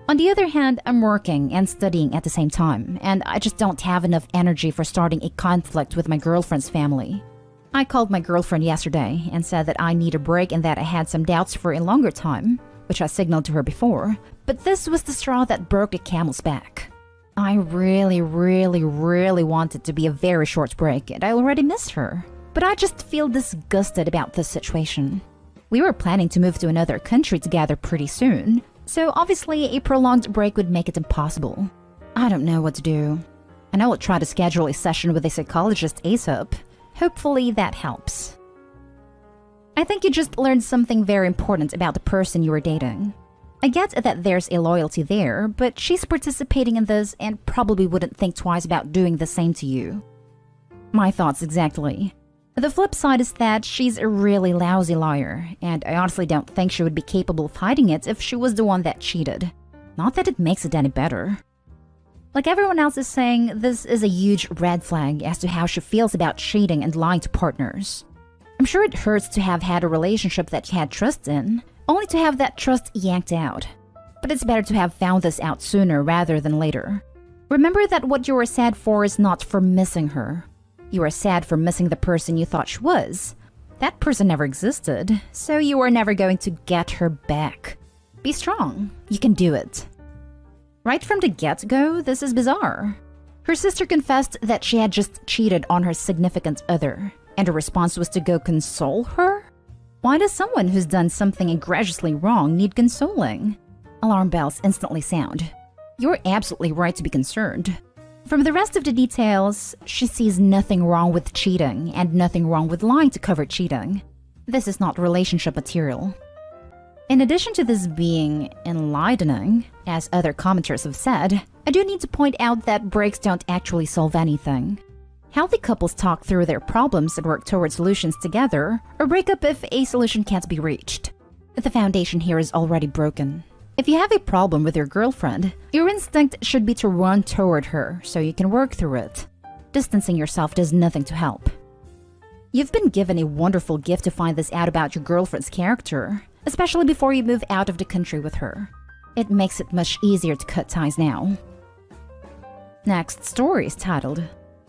On the other hand, I'm working and studying at the same time, and I just don't have enough energy for starting a conflict with my girlfriend's family. I called my girlfriend yesterday and said that I need a break and that I had some doubts for a longer time, which I signaled to her before, but this was the straw that broke the camel's back. I really want it to be a very short break, and I already miss her. But I just feel disgusted about this situation. We were planning to move to another country together pretty soon, so obviously a prolonged break would make it impossible. I don't know what to do. And I will try to schedule a session with a psychologist ASAP. Hopefully that helps. I think you just learned something very important about the person you were dating. I get that there's a loyalty there, but she's participating in this and probably wouldn't think twice about doing the same to you. My thoughts exactly. The flip side is that she's a really lousy liar, and I honestly don't think she would be capable of hiding it if she was the one that cheated. Not that it makes it any better. Like everyone else is saying, this is a huge red flag as to how she feels about cheating and lying to partners. I'm sure it hurts to have had a relationship that you had trust in, only to have that trust yanked out. But it's better to have found this out sooner rather than later. Remember that what you were sad for is not for missing her. You are sad for missing the person you thought she was. That person never existed, so you are never going to get her back. Be strong. You can do it. Right from the get-go, this is bizarre. Her sister confessed that she had just cheated on her significant other, and her response was to go console her? Why does someone who's done something egregiously wrong need consoling? Alarm bells instantly sound. You're absolutely right to be concerned. From the rest of the details, she sees nothing wrong with cheating and nothing wrong with lying to cover cheating. This is not relationship material. In addition to this being enlightening, as other commenters have said, I do need to point out that breaks don't actually solve anything. Healthy couples talk through their problems and work towards solutions together, or break up if a solution can't be reached. The foundation here is already broken. If you have a problem with your girlfriend, your instinct should be to run toward her so you can work through it. Distancing yourself does nothing to help. You've been given a wonderful gift to find this out about your girlfriend's character, especially before you move out of the country with her. It makes it much easier to cut ties now. Next story is titled,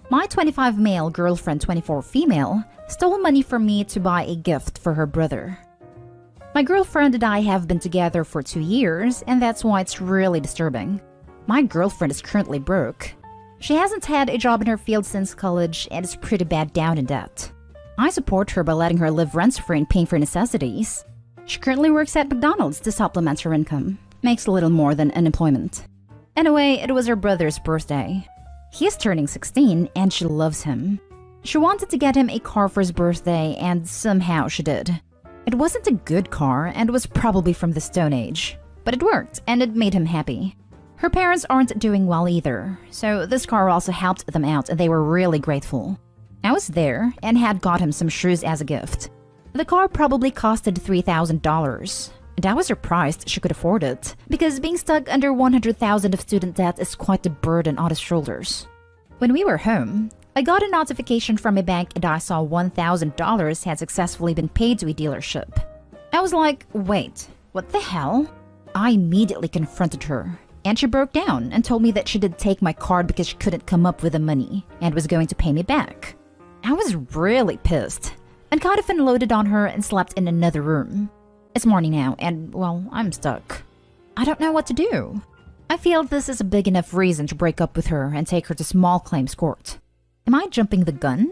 My 25 male girlfriend 24 female stole money from me to buy a gift for her brother. My girlfriend and I have been together for 2 years, and that's why it's really disturbing. My girlfriend is currently broke. She hasn't had a job in her field since college and is pretty bad down in debt. I support her by letting her live rent-free and paying for necessities. She currently works at McDonald's to supplement her income. Makes a little more than unemployment. Anyway, it was her brother's birthday. He is turning 16 and she loves him. She wanted to get him a car for his birthday and somehow she did. It wasn't a good car and was probably from the Stone Age, but it worked and it made him happy. Her parents aren't doing well either, so this car also helped them out and they were really grateful. I was there and had got him some shoes as a gift. The car probably costed $3,000, and I was surprised she could afford it, because being stuck under $100,000 of student debt is quite a burden on his shoulders. When we were home, I got a notification from a bank and I saw $1,000 had successfully been paid to a dealership. I was like, wait, what the hell? I immediately confronted her, And she broke down and told me that she did take my card because she couldn't come up with the money and was going to pay me back. I was really pissed and kind of unloaded on her and slept in another room. It's morning now and, well, I'm stuck. I don't know what to do. I feel this is a big enough reason to break up with her and take her to small claims court. Am I jumping the gun?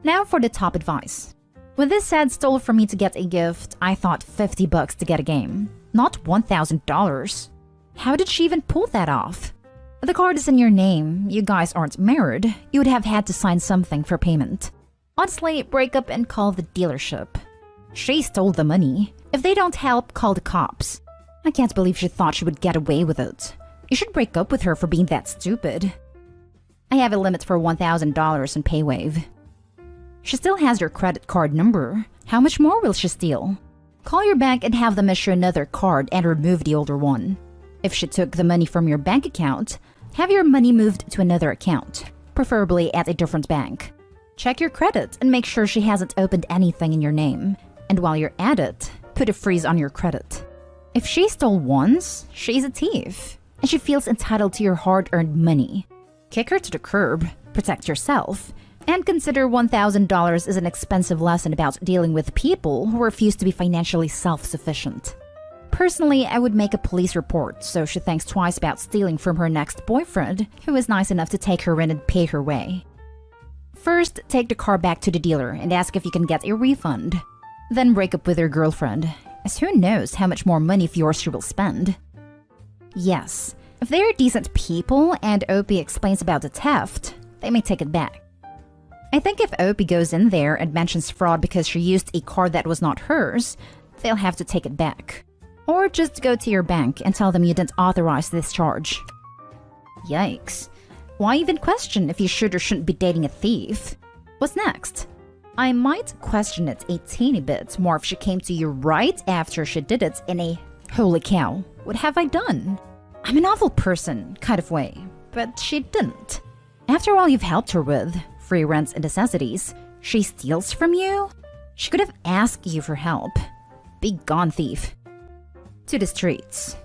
Now for the top advice. When this ad stole from me to get a gift, I thought $50 to get a game, not $1,000. How did she even pull that off? The card is in your name, you guys aren't married, you would have had to sign something for payment. Honestly, break up and call the dealership. She stole the money. If they don't help, call the cops. I can't believe she thought she would get away with it. You should break up with her for being that stupid. I have a limit for $1,000 in PayWave. She still has your credit card number. How much more will she steal? Call your bank and have them issue another card and remove the older one. If she took the money from your bank account, have your money moved to another account, preferably at a different bank. Check your credit and make sure she hasn't opened anything in your name. And while you're at it, put a freeze on your credit. If she stole once, she's a thief, and she feels entitled to your hard-earned money. Kick her to the curb, protect yourself, and consider $1,000 is an expensive lesson about dealing with people who refuse to be financially self-sufficient. Personally, I would make a police report so she thinks twice about stealing from her next boyfriend, who is nice enough to take her in and pay her way. First, take the car back to the dealer and ask if you can get a refund. Then break up with your girlfriend, as who knows how much more money of yours she will spend. Yes, if they are decent people and OP explains about the theft, they may take it back. I think if OP goes in there and mentions fraud because she used a card that was not hers, they'll have to take it back. Or just go to your bank and tell them you didn't authorize this charge. Yikes. Why even question if you should or shouldn't be dating a thief? What's next? I might question it a teeny bit more if she came to you right after she did it in a holy cow, what have I done? I'm an awful person kind of way, but she didn't. After all you've helped her with, free rents and necessities, she steals from you? She could have asked you for help. Be gone, thief. To the streets.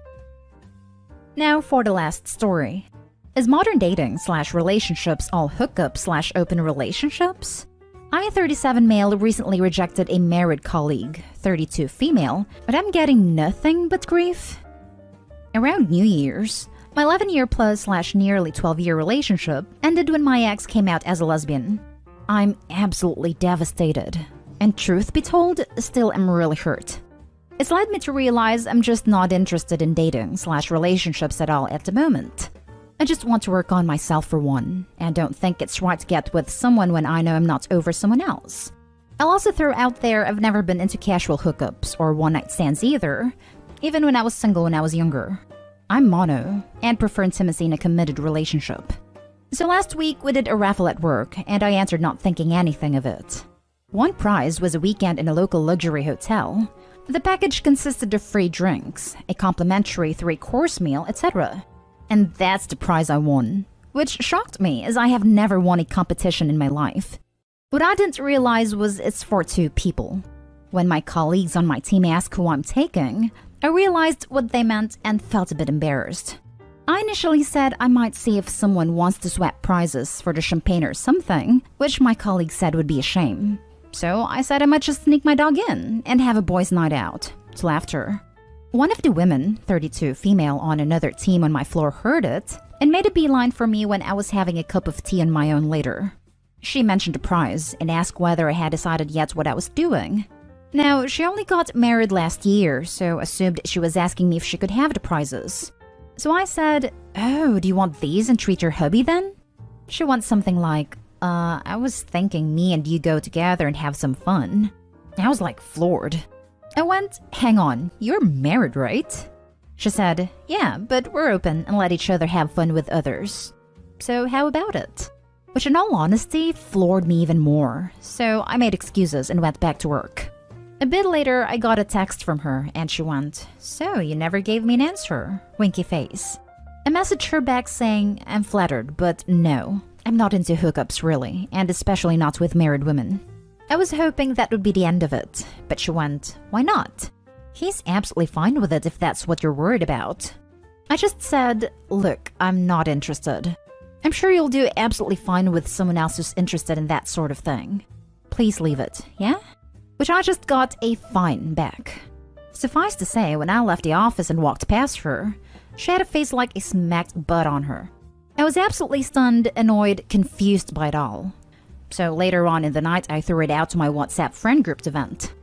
Now for the last story. Is modern dating / relationships all hookup / open relationships? I, 37 male, recently rejected a married colleague, 32 female, but I'm getting nothing but grief. Around New Year's, my 11-year plus / nearly 12-year relationship ended when my ex came out as a lesbian. I'm absolutely devastated, and truth be told, still am really hurt. It's led me to realize I'm just not interested in dating / relationships at all at the moment. I just want to work on myself for one, and don't think it's right to get with someone when I know I'm not over someone else. I'll also throw out there I've never been into casual hookups or one-night stands either, even when I was single when I was younger. I'm mono, and prefer intimacy in a committed relationship. So last week we did a raffle at work, and I answered not thinking anything of it. One prize was a weekend in a local luxury hotel. The package consisted of free drinks, a complimentary 3-course meal, etc. And that's the prize I won, which shocked me as I have never won a competition in my life. What I didn't realize was it's for 2 people. When my colleagues on my team asked who I'm taking, I realized what they meant and felt a bit embarrassed. I initially said I might see if someone wants to swap prizes for the champagne or something, which my colleague said would be a shame. So I said I might just sneak my dog in and have a boys' night out, to laughter. One of the women, 32 female on another team on my floor, heard it and made a beeline for me when I was having a cup of tea on my own later. She mentioned the prize and asked whether I had decided yet what I was doing. Now, she only got married last year, so assumed she was asking me if she could have the prizes. So I said, "Oh, do you want these and treat your hubby then?" She wants something like, I was thinking me and you go together and have some fun. I was like floored. I went, "Hang on, you're married, right?" She said, "Yeah, but we're open and let each other have fun with others. So how about it?" Which in all honesty floored me even more, so I made excuses and went back to work. A bit later, I got a text from her and she went, "So you never gave me an answer, winky face." I messaged her back saying, "I'm flattered, but no, I'm not into hookups really, and especially not with married women." I was hoping that would be the end of it, but she went, "Why not? He's absolutely fine with it if that's what you're worried about." I just said, look, I'm not interested. I'm sure you'll do absolutely fine with someone else who's interested in that sort of thing. Please leave it, yeah? Which I just got a fine back. Suffice to say, when I left the office and walked past her, she had a face like a smacked butt on her. I was absolutely stunned, annoyed, confused by it all. So later on in the night, I threw it out to my WhatsApp friend group to vent.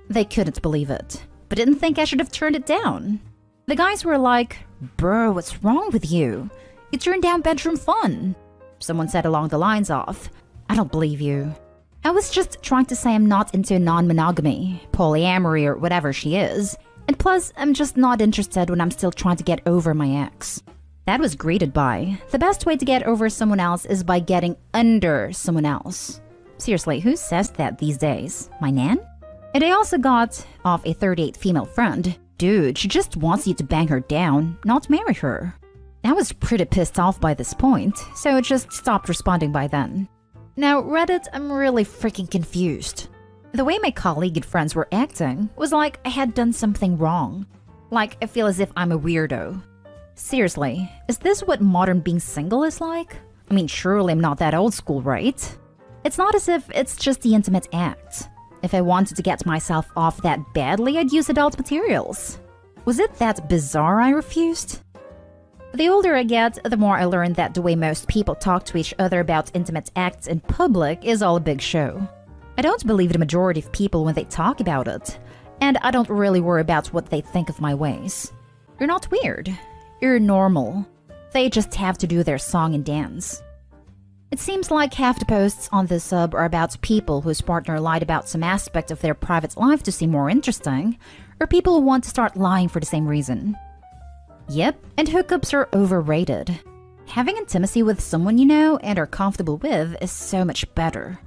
They couldn't believe it, but didn't think I should have turned it down. The guys were like, bro, what's wrong with you? You turned down bedroom fun. Someone said along the lines of, I don't believe you. I was just trying to say I'm not into non-monogamy, polyamory, or whatever she is. And plus, I'm just not interested when I'm still trying to get over my ex. That was greeted by, the best way to get over someone else is by getting under someone else. Seriously, who says that these days? My nan? And I also got off a 38 female friend. Dude, she just wants you to bang her down, not marry her. I was pretty pissed off by this point, so I just stopped responding by then. Now, Reddit, I'm really freaking confused. The way my colleague and friends were acting was like I had done something wrong. Like I feel as if I'm a weirdo. Seriously, is this what modern being single is like? I mean, surely I'm not that old school, right? It's not as if it's just the intimate act. If I wanted to get myself off that badly, I'd use adult materials. Was it that bizarre I refused? The older I get, the more I learn that the way most people talk to each other about intimate acts in public is all a big show. I don't believe the majority of people when they talk about it, and I don't really worry about what they think of my ways. You're not weird. You're normal. They just have to do their song and dance. It seems like half the posts on this sub are about people whose partner lied about some aspect of their private life to seem more interesting, or people who want to start lying for the same reason. Yep, and hookups are overrated. Having intimacy with someone you know and are comfortable with is so much better.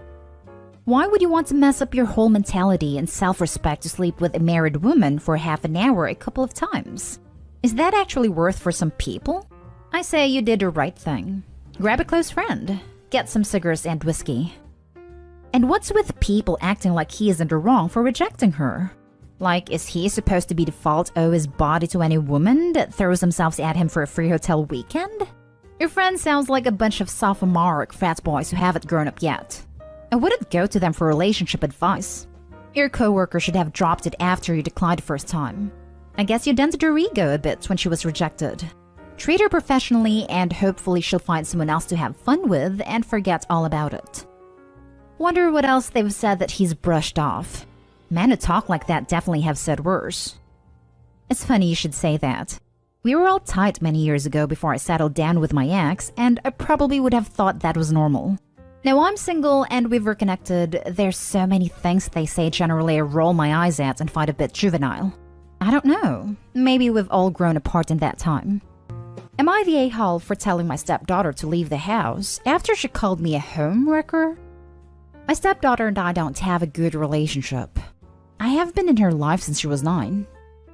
Why would you want to mess up your whole mentality and self-respect to sleep with a married woman for half an hour a couple of times? Is that actually worth for some people? I say you did the right thing. Grab a close friend. Get some cigars and whiskey. And what's with people acting like he is in the wrong for rejecting her? Like, is he supposed to be the fault owe his body to any woman that throws themselves at him for a free hotel weekend? Your friend sounds like a bunch of sophomoric frat boys who haven't grown up yet. I wouldn't go to them for relationship advice. Your coworker should have dropped it after you declined the first time. I guess you dented her ego a bit when she was rejected. Treat her professionally and hopefully she'll find someone else to have fun with and forget all about it. Wonder what else they've said that he's brushed off. Men who talk like that definitely have said worse. It's funny you should say that. We were all tight many years ago before I settled down with my ex, and I probably would have thought that was normal. Now I'm single and we've reconnected. There's so many things they say generally I roll my eyes at and find a bit juvenile. I don't know. Maybe we've all grown apart in that time. Am I the a-hole for telling my stepdaughter to leave the house after she called me a home wrecker? My stepdaughter and I don't have a good relationship. I have been in her life since she was 9.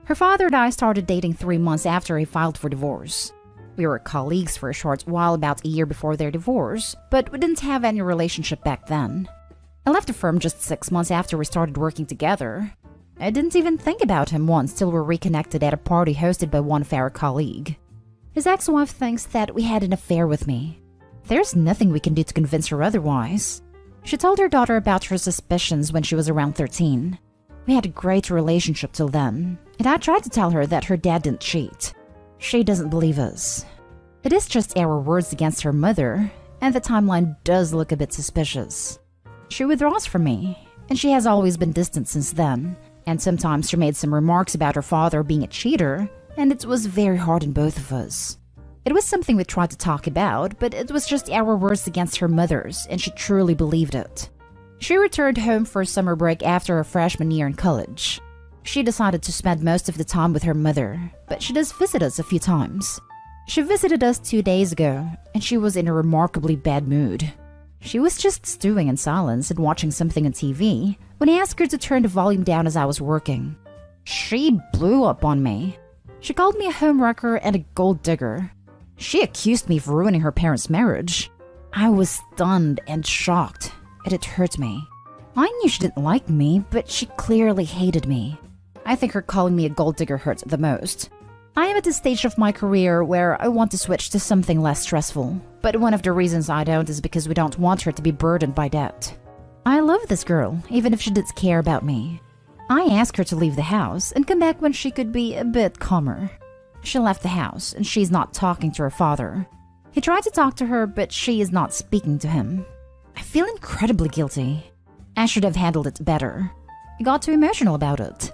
Her father and I started dating 3 months after he filed for divorce. We were colleagues for a short while about a year before their divorce, but we didn't have any relationship back then. I left the firm just 6 months after we started working together. I didn't even think about him once till we reconnected at a party hosted by one of our colleague. His ex-wife thinks that we had an affair with me. There's nothing we can do to convince her otherwise. She told her daughter about her suspicions when she was around 13. We had a great relationship till then, and I tried to tell her that her dad didn't cheat. She doesn't believe us. It is just our words against her mother, and the timeline does look a bit suspicious. She withdraws from me, and she has always been distant since then, and sometimes she made some remarks about her father being a cheater, and it was very hard on both of us. It was something we tried to talk about, but it was just our words against her mother's, and she truly believed it. She returned home for a summer break after her freshman year in college. She decided to spend most of the time with her mother, but she does visit us a few times. She visited us 2 days ago, and she was in a remarkably bad mood. She was just stewing in silence and watching something on TV when I asked her to turn the volume down as I was working. She blew up on me. She called me a homewrecker and a gold digger. She accused me of ruining her parents' marriage. I was stunned and shocked, and it hurt me. I knew she didn't like me, but she clearly hated me. I think her calling me a gold digger hurt the most. I am at the stage of my career where I want to switch to something less stressful, but one of the reasons I don't is because we don't want her to be burdened by debt. I love this girl, even if she didn't care about me. I asked her to leave the house and come back when she could be a bit calmer. She left the house and she's not talking to her father. He tried to talk to her, but she is not speaking to him. I feel incredibly guilty. I should have handled it better. I got too emotional about it.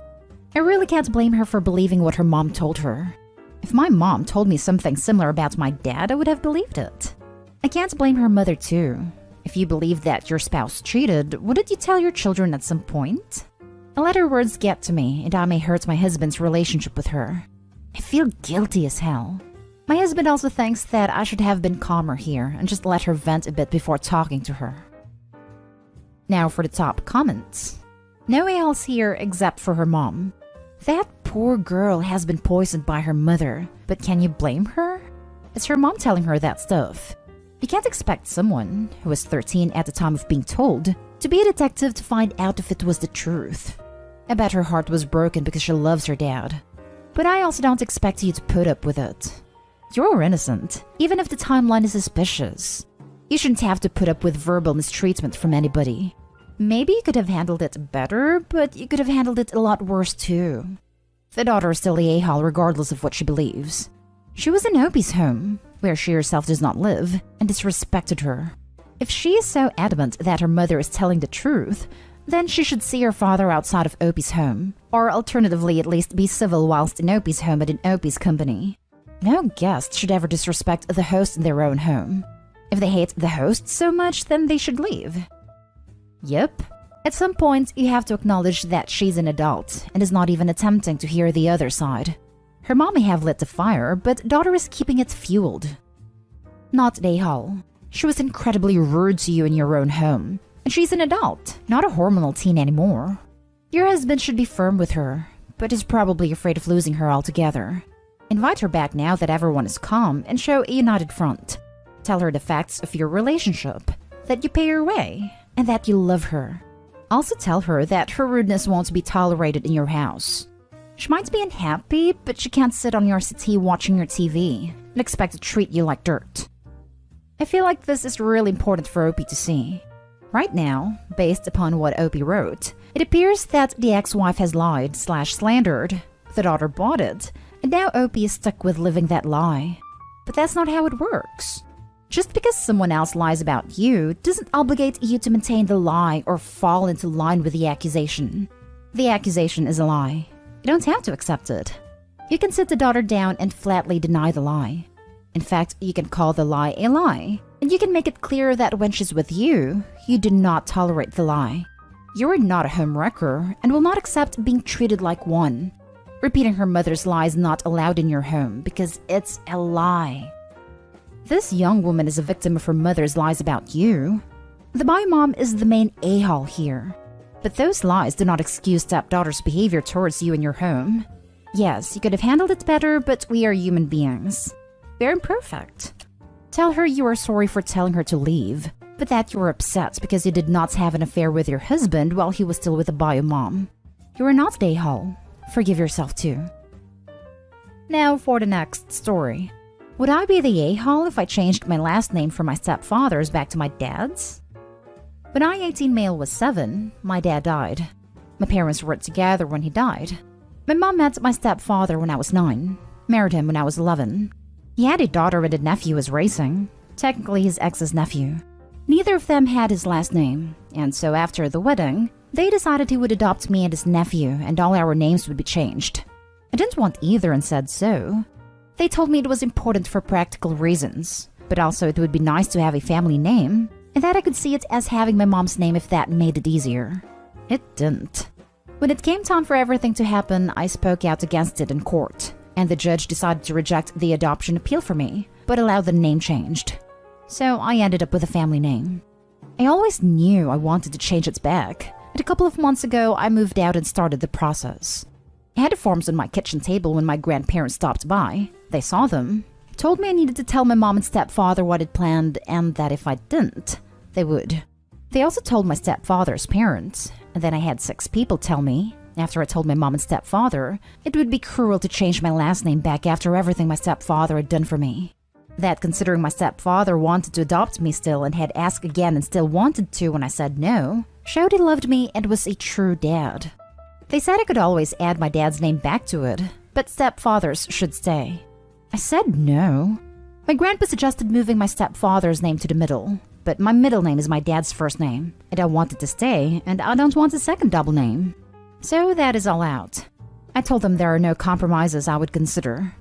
I really can't blame her for believing what her mom told her. If my mom told me something similar about my dad, I would have believed it. I can't blame her mother too. If you believe that your spouse cheated, wouldn't you tell your children at some point? I let her words get to me, and I may hurt my husband's relationship with her. I feel guilty as hell. My husband also thinks that I should have been calmer here and just let her vent a bit before talking to her. Now for the top comments. No a-holes here except for her mom. That poor girl has been poisoned by her mother, but can you blame her? It's her mom telling her that stuff. You can't expect someone, who was 13 at the time of being told, to be a detective to find out if it was the truth. I bet her heart was broken because she loves her dad. But I also don't expect you to put up with it. You're innocent, even if the timeline is suspicious. You shouldn't have to put up with verbal mistreatment from anybody. Maybe you could have handled it better, but you could have handled it a lot worse too. The daughter is still the a-hole regardless of what she believes. She was in Opie's home, where she herself does not live, and disrespected her. If she is so adamant that her mother is telling the truth, then she should see her father outside of Opie's home, or alternatively at least be civil whilst in Opie's home and in Opie's company. No guest should ever disrespect the host in their own home. If they hate the host so much, then they should leave. Yep. At some point, you have to acknowledge that she's an adult and is not even attempting to hear the other side. Her mom may have lit the fire, but daughter is keeping it fueled. Not a-hole. She was incredibly rude to you in your own home. And she's an adult, not a hormonal teen anymore. Your husband should be firm with her, but is probably afraid of losing her altogether. Invite her back now that everyone is calm and show a united front. Tell her the facts of your relationship, that you pay her way, and that you love her. Also tell her that her rudeness won't be tolerated in your house. She might be unhappy, but she can't sit on your settee watching your TV and expect to treat you like dirt. I feel like this is really important for Opie to see. Right now, based upon what Opie wrote, it appears that the ex-wife has lied/slandered, the daughter bought it, and now Opie is stuck with living that lie. But that's not how it works. Just because someone else lies about you doesn't obligate you to maintain the lie or fall into line with the accusation. The accusation is a lie. You don't have to accept it. You can sit the daughter down and flatly deny the lie. In fact, you can call the lie a lie, and you can make it clear that when she's with you, you do not tolerate the lie. You are not a homewrecker and will not accept being treated like one. Repeating her mother's lie is not allowed in your home because it's a lie. This young woman is a victim of her mother's lies about you. The bio-mom is the main a-hole here. But those lies do not excuse stepdaughter's behavior towards you in your home. Yes, you could have handled it better, but we are human beings. We're imperfect. Tell her you are sorry for telling her to leave, but that you are upset because you did not have an affair with your husband while he was still with the bio-mom. You are not the a-hole. Forgive yourself too. Now for the next story. Would I be the a-hole if I changed my last name from my stepfather's back to my dad's? When I-18 male was 7, my dad died. My parents weren't together when he died. My mom met my stepfather when I was 9, married him when I was 11. He had a daughter and a nephew was racing, technically his ex's nephew. Neither of them had his last name, and so after the wedding, they decided he would adopt me and his nephew and all our names would be changed. I didn't want either and said so. They told me it was important for practical reasons, but also it would be nice to have a family name, and that I could see it as having my mom's name if that made it easier. It didn't. When it came time for everything to happen, I spoke out against it in court, and the judge decided to reject the adoption appeal for me, but allow the name changed. So I ended up with a family name. I always knew I wanted to change it back, and a couple of months ago I moved out and started the process. I had the forms on my kitchen table when my grandparents stopped by. They saw them, told me I needed to tell my mom and stepfather what I'd planned, and that if I didn't, they would. They also told my stepfather's parents, and then I had 6 people tell me, After I told my mom and stepfather, it would be cruel to change my last name back after everything my stepfather had done for me. That, considering my stepfather wanted to adopt me still and had asked again and still wanted to when I said no, showed he loved me and was a true dad. They said I could always add my dad's name back to it, but stepfathers should stay. I said no. My grandpa suggested moving my stepfather's name to the middle, but my middle name is my dad's first name, and I want it to stay, and I don't want a second double name. So that is all out. I told them there are no compromises I would consider.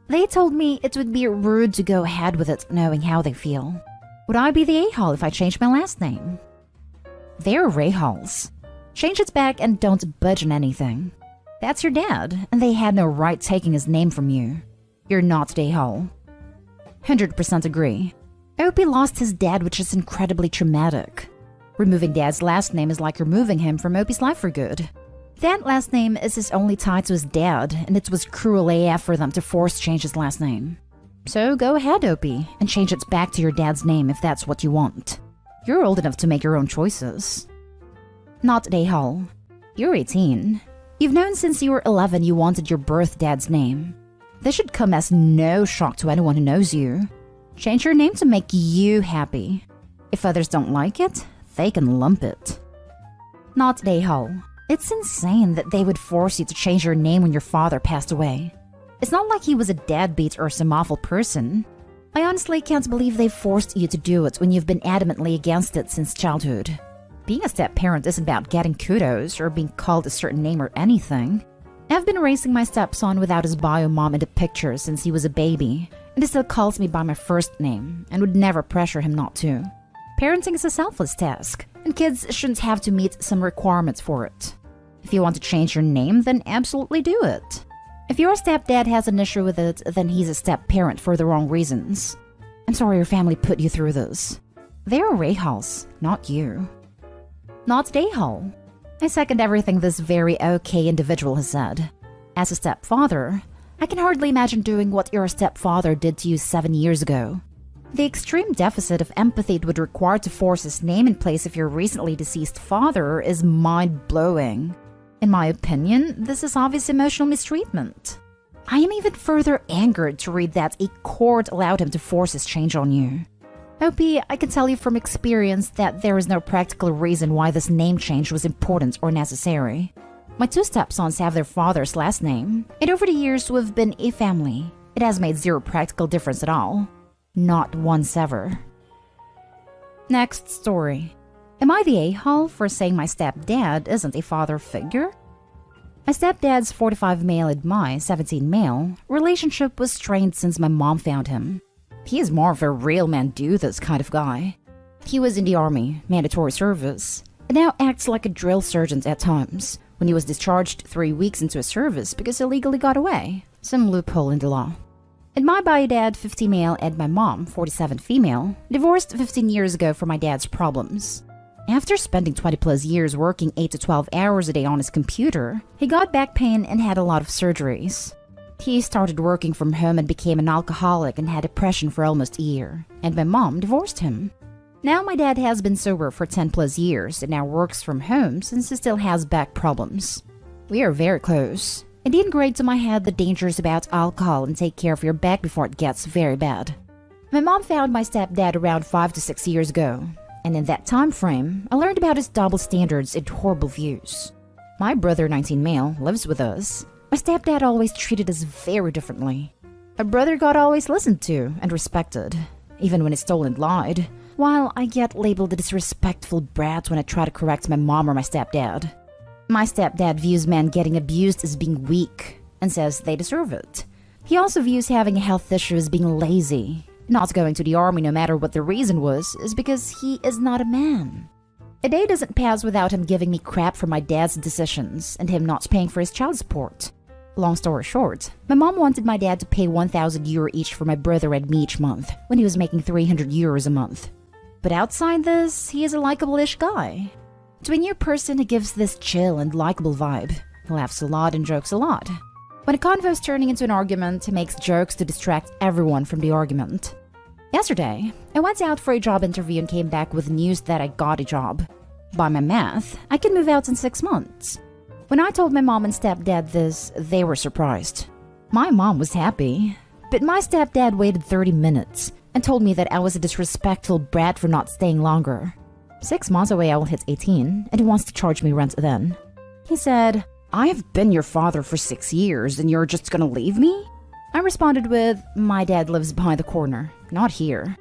They told me it would be rude to go ahead with it knowing how they feel. Would I be the a-hole if I changed my last name? They're a-holes. Change it back and don't budge on anything. That's your dad, and they had no right taking his name from you. You're not the a-hole. 100% agree. Opie lost his dad, which is incredibly traumatic. Removing dad's last name is like removing him from Opie's life for good. That last name is his only tie to his dad, and it was cruel AF for them to force change his last name. So go ahead, Opie, and change it back to your dad's name if that's what you want. You're old enough to make your own choices. Not a-hole. You're 18. You've known since you were 11 you wanted your birth dad's name. This should come as no shock to anyone who knows you. Change your name to make you happy. If others don't like it, they can lump it. Not a-hole. It's insane that they would force you to change your name when your father passed away. It's not like he was a deadbeat or some awful person. I honestly can't believe they forced you to do it when you've been adamantly against it since childhood. Being a step-parent isn't about getting kudos or being called a certain name or anything. I've been raising my stepson without his bio mom in the picture since he was a baby, and he still calls me by my first name and would never pressure him not to. Parenting is a selfless task, and kids shouldn't have to meet some requirements for it. If you want to change your name, then absolutely do it. If your stepdad has an issue with it, then he's a step-parent for the wrong reasons. I'm sorry your family put you through this. They're a-holes, not you. Not a-hole. I second everything this very okay individual has said. As a stepfather, I can hardly imagine doing what your stepfather did to you 7 years ago. The extreme deficit of empathy it would require to force his name in place of your recently deceased father is mind-blowing. In my opinion, this is obvious emotional mistreatment. I am even further angered to read that a court allowed him to force his change on you. Opie, I can tell you from experience that there is no practical reason why this name change was important or necessary. My two stepsons have their father's last name, and over the years we've been a family. It has made zero practical difference at all. Not once ever. Next story. Am I the a-hole for saying my stepdad isn't a father figure? My stepdad's 45 male and my 17 male relationship was strained since my mom found him. He is more of a real man do this kind of guy. He was in the army, mandatory service, and now acts like a drill sergeant at times, when he was discharged 3 weeks into a service because he illegally got away. Some loophole in the law. And my bio dad, 50 male, and my mom, 47 female, divorced 15 years ago for my dad's problems. After spending 20 plus years working 8 to 12 hours a day on his computer, he got back pain and had a lot of surgeries. He started working from home and became an alcoholic and had depression for almost a year, and my mom divorced him. Now my dad has been sober for 10 plus years and now works from home since he still has back problems. We are very close, and he ingrained to my head the dangers about alcohol and take care of your back before it gets very bad. My mom found my stepdad around 5 to 6 years ago, and in that time frame, I learned about his double standards and horrible views. My brother, 19 male, lives with us. My stepdad always treated us very differently. My brother got always listened to and respected, even when he stole and lied, while I get labeled a disrespectful brat when I try to correct my mom or my stepdad. My stepdad views men getting abused as being weak and says they deserve it. He also views having a health issue as being lazy. Not going to the army no matter what the reason was is because he is not a man. A day doesn't pass without him giving me crap for my dad's decisions and him not paying for his child support. Long story short, my mom wanted my dad to pay 1,000 euro each for my brother and me each month when he was making 300 euros a month. But outside this, he is a likable-ish guy. To a new person, he gives this chill and likable vibe. He laughs a lot and jokes a lot. When a convo is turning into an argument, he makes jokes to distract everyone from the argument. Yesterday, I went out for a job interview and came back with news that I got a job. By my math, I can move out in 6 months. When I told my mom and stepdad this, they were surprised. My mom was happy, but my stepdad waited 30 minutes and told me that I was a disrespectful brat for not staying longer. 6 months away, I will hit 18, and he wants to charge me rent then. He said, "I have been your father for 6 years, and you're just gonna leave me?" I responded with, "My dad lives behind the corner, not here."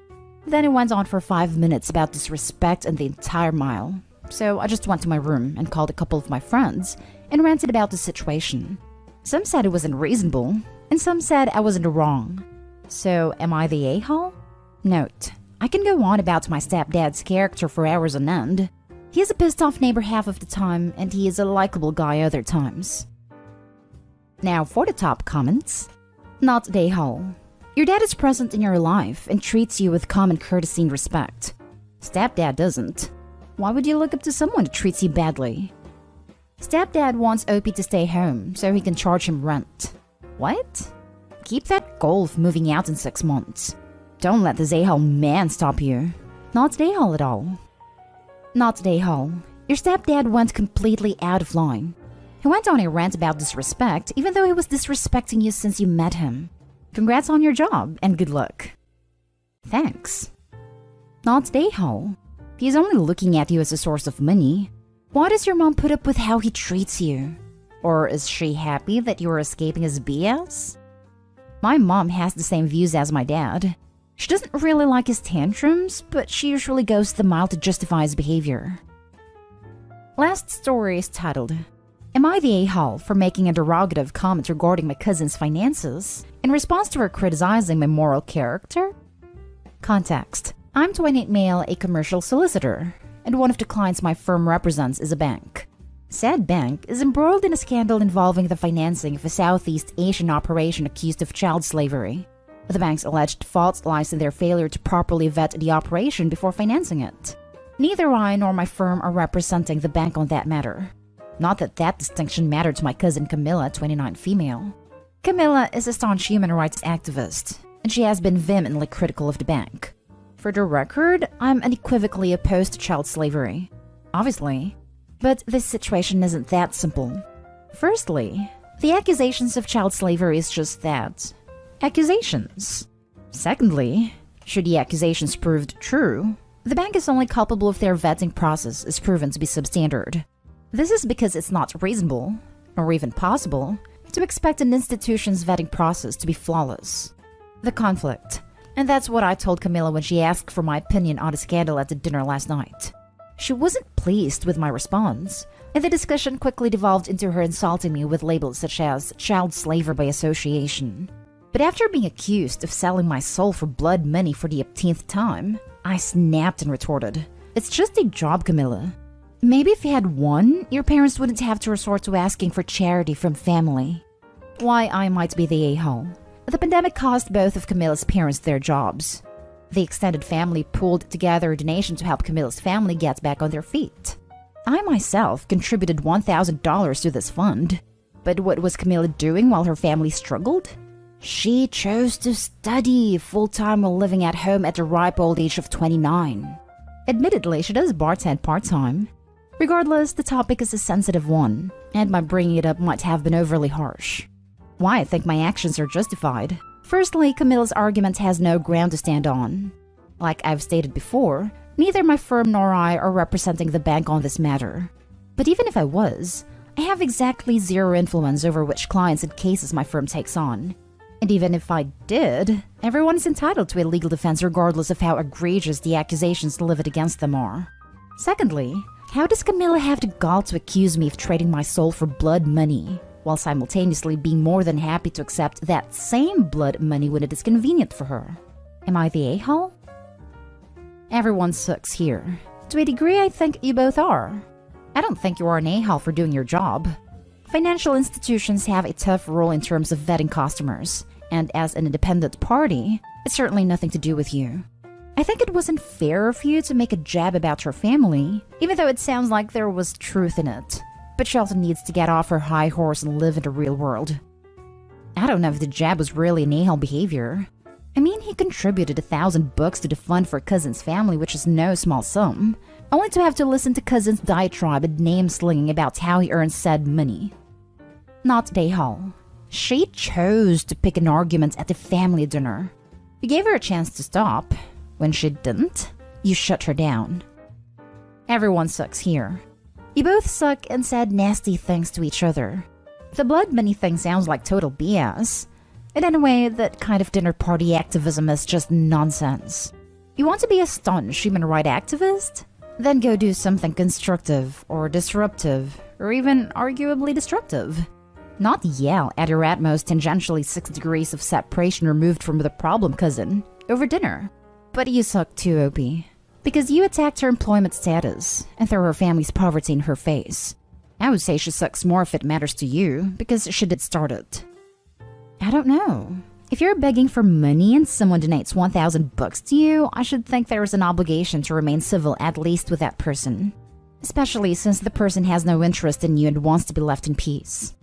Then he went on for 5 minutes about disrespect and the entire mile. So I just went to my room and called a couple of my friends and ranted about the situation. Some said it was unreasonable, and some said I wasn't wrong. So am I the a-hole? Note, I can go on about my stepdad's character for hours on end. He is a pissed off neighbor half of the time, and he is a likable guy other times. Now for the top comments. Not the a-hole. Your dad is present in your life and treats you with common courtesy and respect. Stepdad doesn't. Why would you look up to someone who treats you badly? Stepdad wants OP to stay home so he can charge him rent. What? Keep that goal of moving out in 6 months. Don't let this a-hole man stop you. Not the a-hole at all. Not the a-hole. Your stepdad went completely out of line. He went on a rant about disrespect even though he was disrespecting you since you met him. Congrats on your job and good luck. Thanks. Not the a-hole. He's only looking at you as a source of money. Why does your mom put up with how he treats you? Or is she happy that you are escaping his BS? My mom has the same views as my dad. She doesn't really like his tantrums, but she usually goes the mile to justify his behavior. Last story is titled, Am I the a-hole for making a derogative comment regarding my cousin's finances in response to her criticizing my moral character? Context. I'm 28 male, a commercial solicitor, and one of the clients my firm represents is a bank. Said bank is embroiled in a scandal involving the financing of a Southeast Asian operation accused of child slavery. The bank's alleged fault lies in their failure to properly vet the operation before financing it. Neither I nor my firm are representing the bank on that matter. Not that that distinction mattered to my cousin Camilla, 29 female. Camilla is a staunch human rights activist, and she has been vehemently critical of the bank. For the record, I'm unequivocally opposed to child slavery. Obviously. But this situation isn't that simple. Firstly, the accusations of child slavery is just that. Accusations. Secondly, should the accusations proved true, the bank is only culpable if their vetting process is proven to be substandard. This is because it's not reasonable, or even possible, to expect an institution's vetting process to be flawless. The conflict. And that's what I told Camilla when she asked for my opinion on the scandal at the dinner last night. She wasn't pleased with my response, and the discussion quickly devolved into her insulting me with labels such as child slaver by association. But after being accused of selling my soul for blood money for the 18th time, I snapped and retorted, "It's just a job, Camilla. Maybe if you had one, your parents wouldn't have to resort to asking for charity from family." Why I might be the a-hole. The pandemic cost both of Camilla's parents their jobs. The extended family pooled together a donation to help Camilla's family get back on their feet. I myself contributed $1,000 to this fund. But what was Camilla doing while her family struggled? She chose to study full-time while living at home at the ripe old age of 29. Admittedly, she does bartend part-time. Regardless, the topic is a sensitive one, and my bringing it up might have been overly harsh. Why I think my actions are justified. Firstly, Camilla's argument has no ground to stand on. Like I've stated before, neither my firm nor I are representing the bank on this matter. But even if I was, I have exactly zero influence over which clients and cases my firm takes on. And even if I did, everyone is entitled to a legal defense regardless of how egregious the accusations levied against them are. Secondly, how does Camilla have the gall to accuse me of trading my soul for blood money, while simultaneously being more than happy to accept that same blood money when it is convenient for her? Am I the a-hole? Everyone sucks here. To a degree, I think you both are. I don't think you are an a-hole for doing your job. Financial institutions have a tough role in terms of vetting customers, and as an independent party, it's certainly nothing to do with you. I think it wasn't fair of you to make a jab about her family, even though it sounds like there was truth in it. But she also needs to get off her high horse and live in the real world. I don't know if the jab was really an a-hole behavior. I mean, he contributed $1,000 to the fund for cousin's family, which is no small sum, only to have to listen to cousin's diatribe and name-slinging about how he earns said money. Not the AHole. She chose to pick an argument at the family dinner. You gave her a chance to stop. When she didn't, you shut her down. Everyone sucks here. You both suck and said nasty things to each other. The blood money thing sounds like total BS. And anyway, that kind of dinner party activism is just nonsense. You want to be a staunch human rights activist? Then go do something constructive or disruptive or even arguably destructive. Not yell at your at most tangentially 6 degrees of separation removed from the problem cousin over dinner. But you suck too, OP. Because you attacked her employment status and threw her family's poverty in her face. I would say she sucks more if it matters to you, because she did start it. I don't know. If you're begging for money and someone donates $1,000 to you, I should think there is an obligation to remain civil at least with that person. Especially since the person has no interest in you and wants to be left in peace.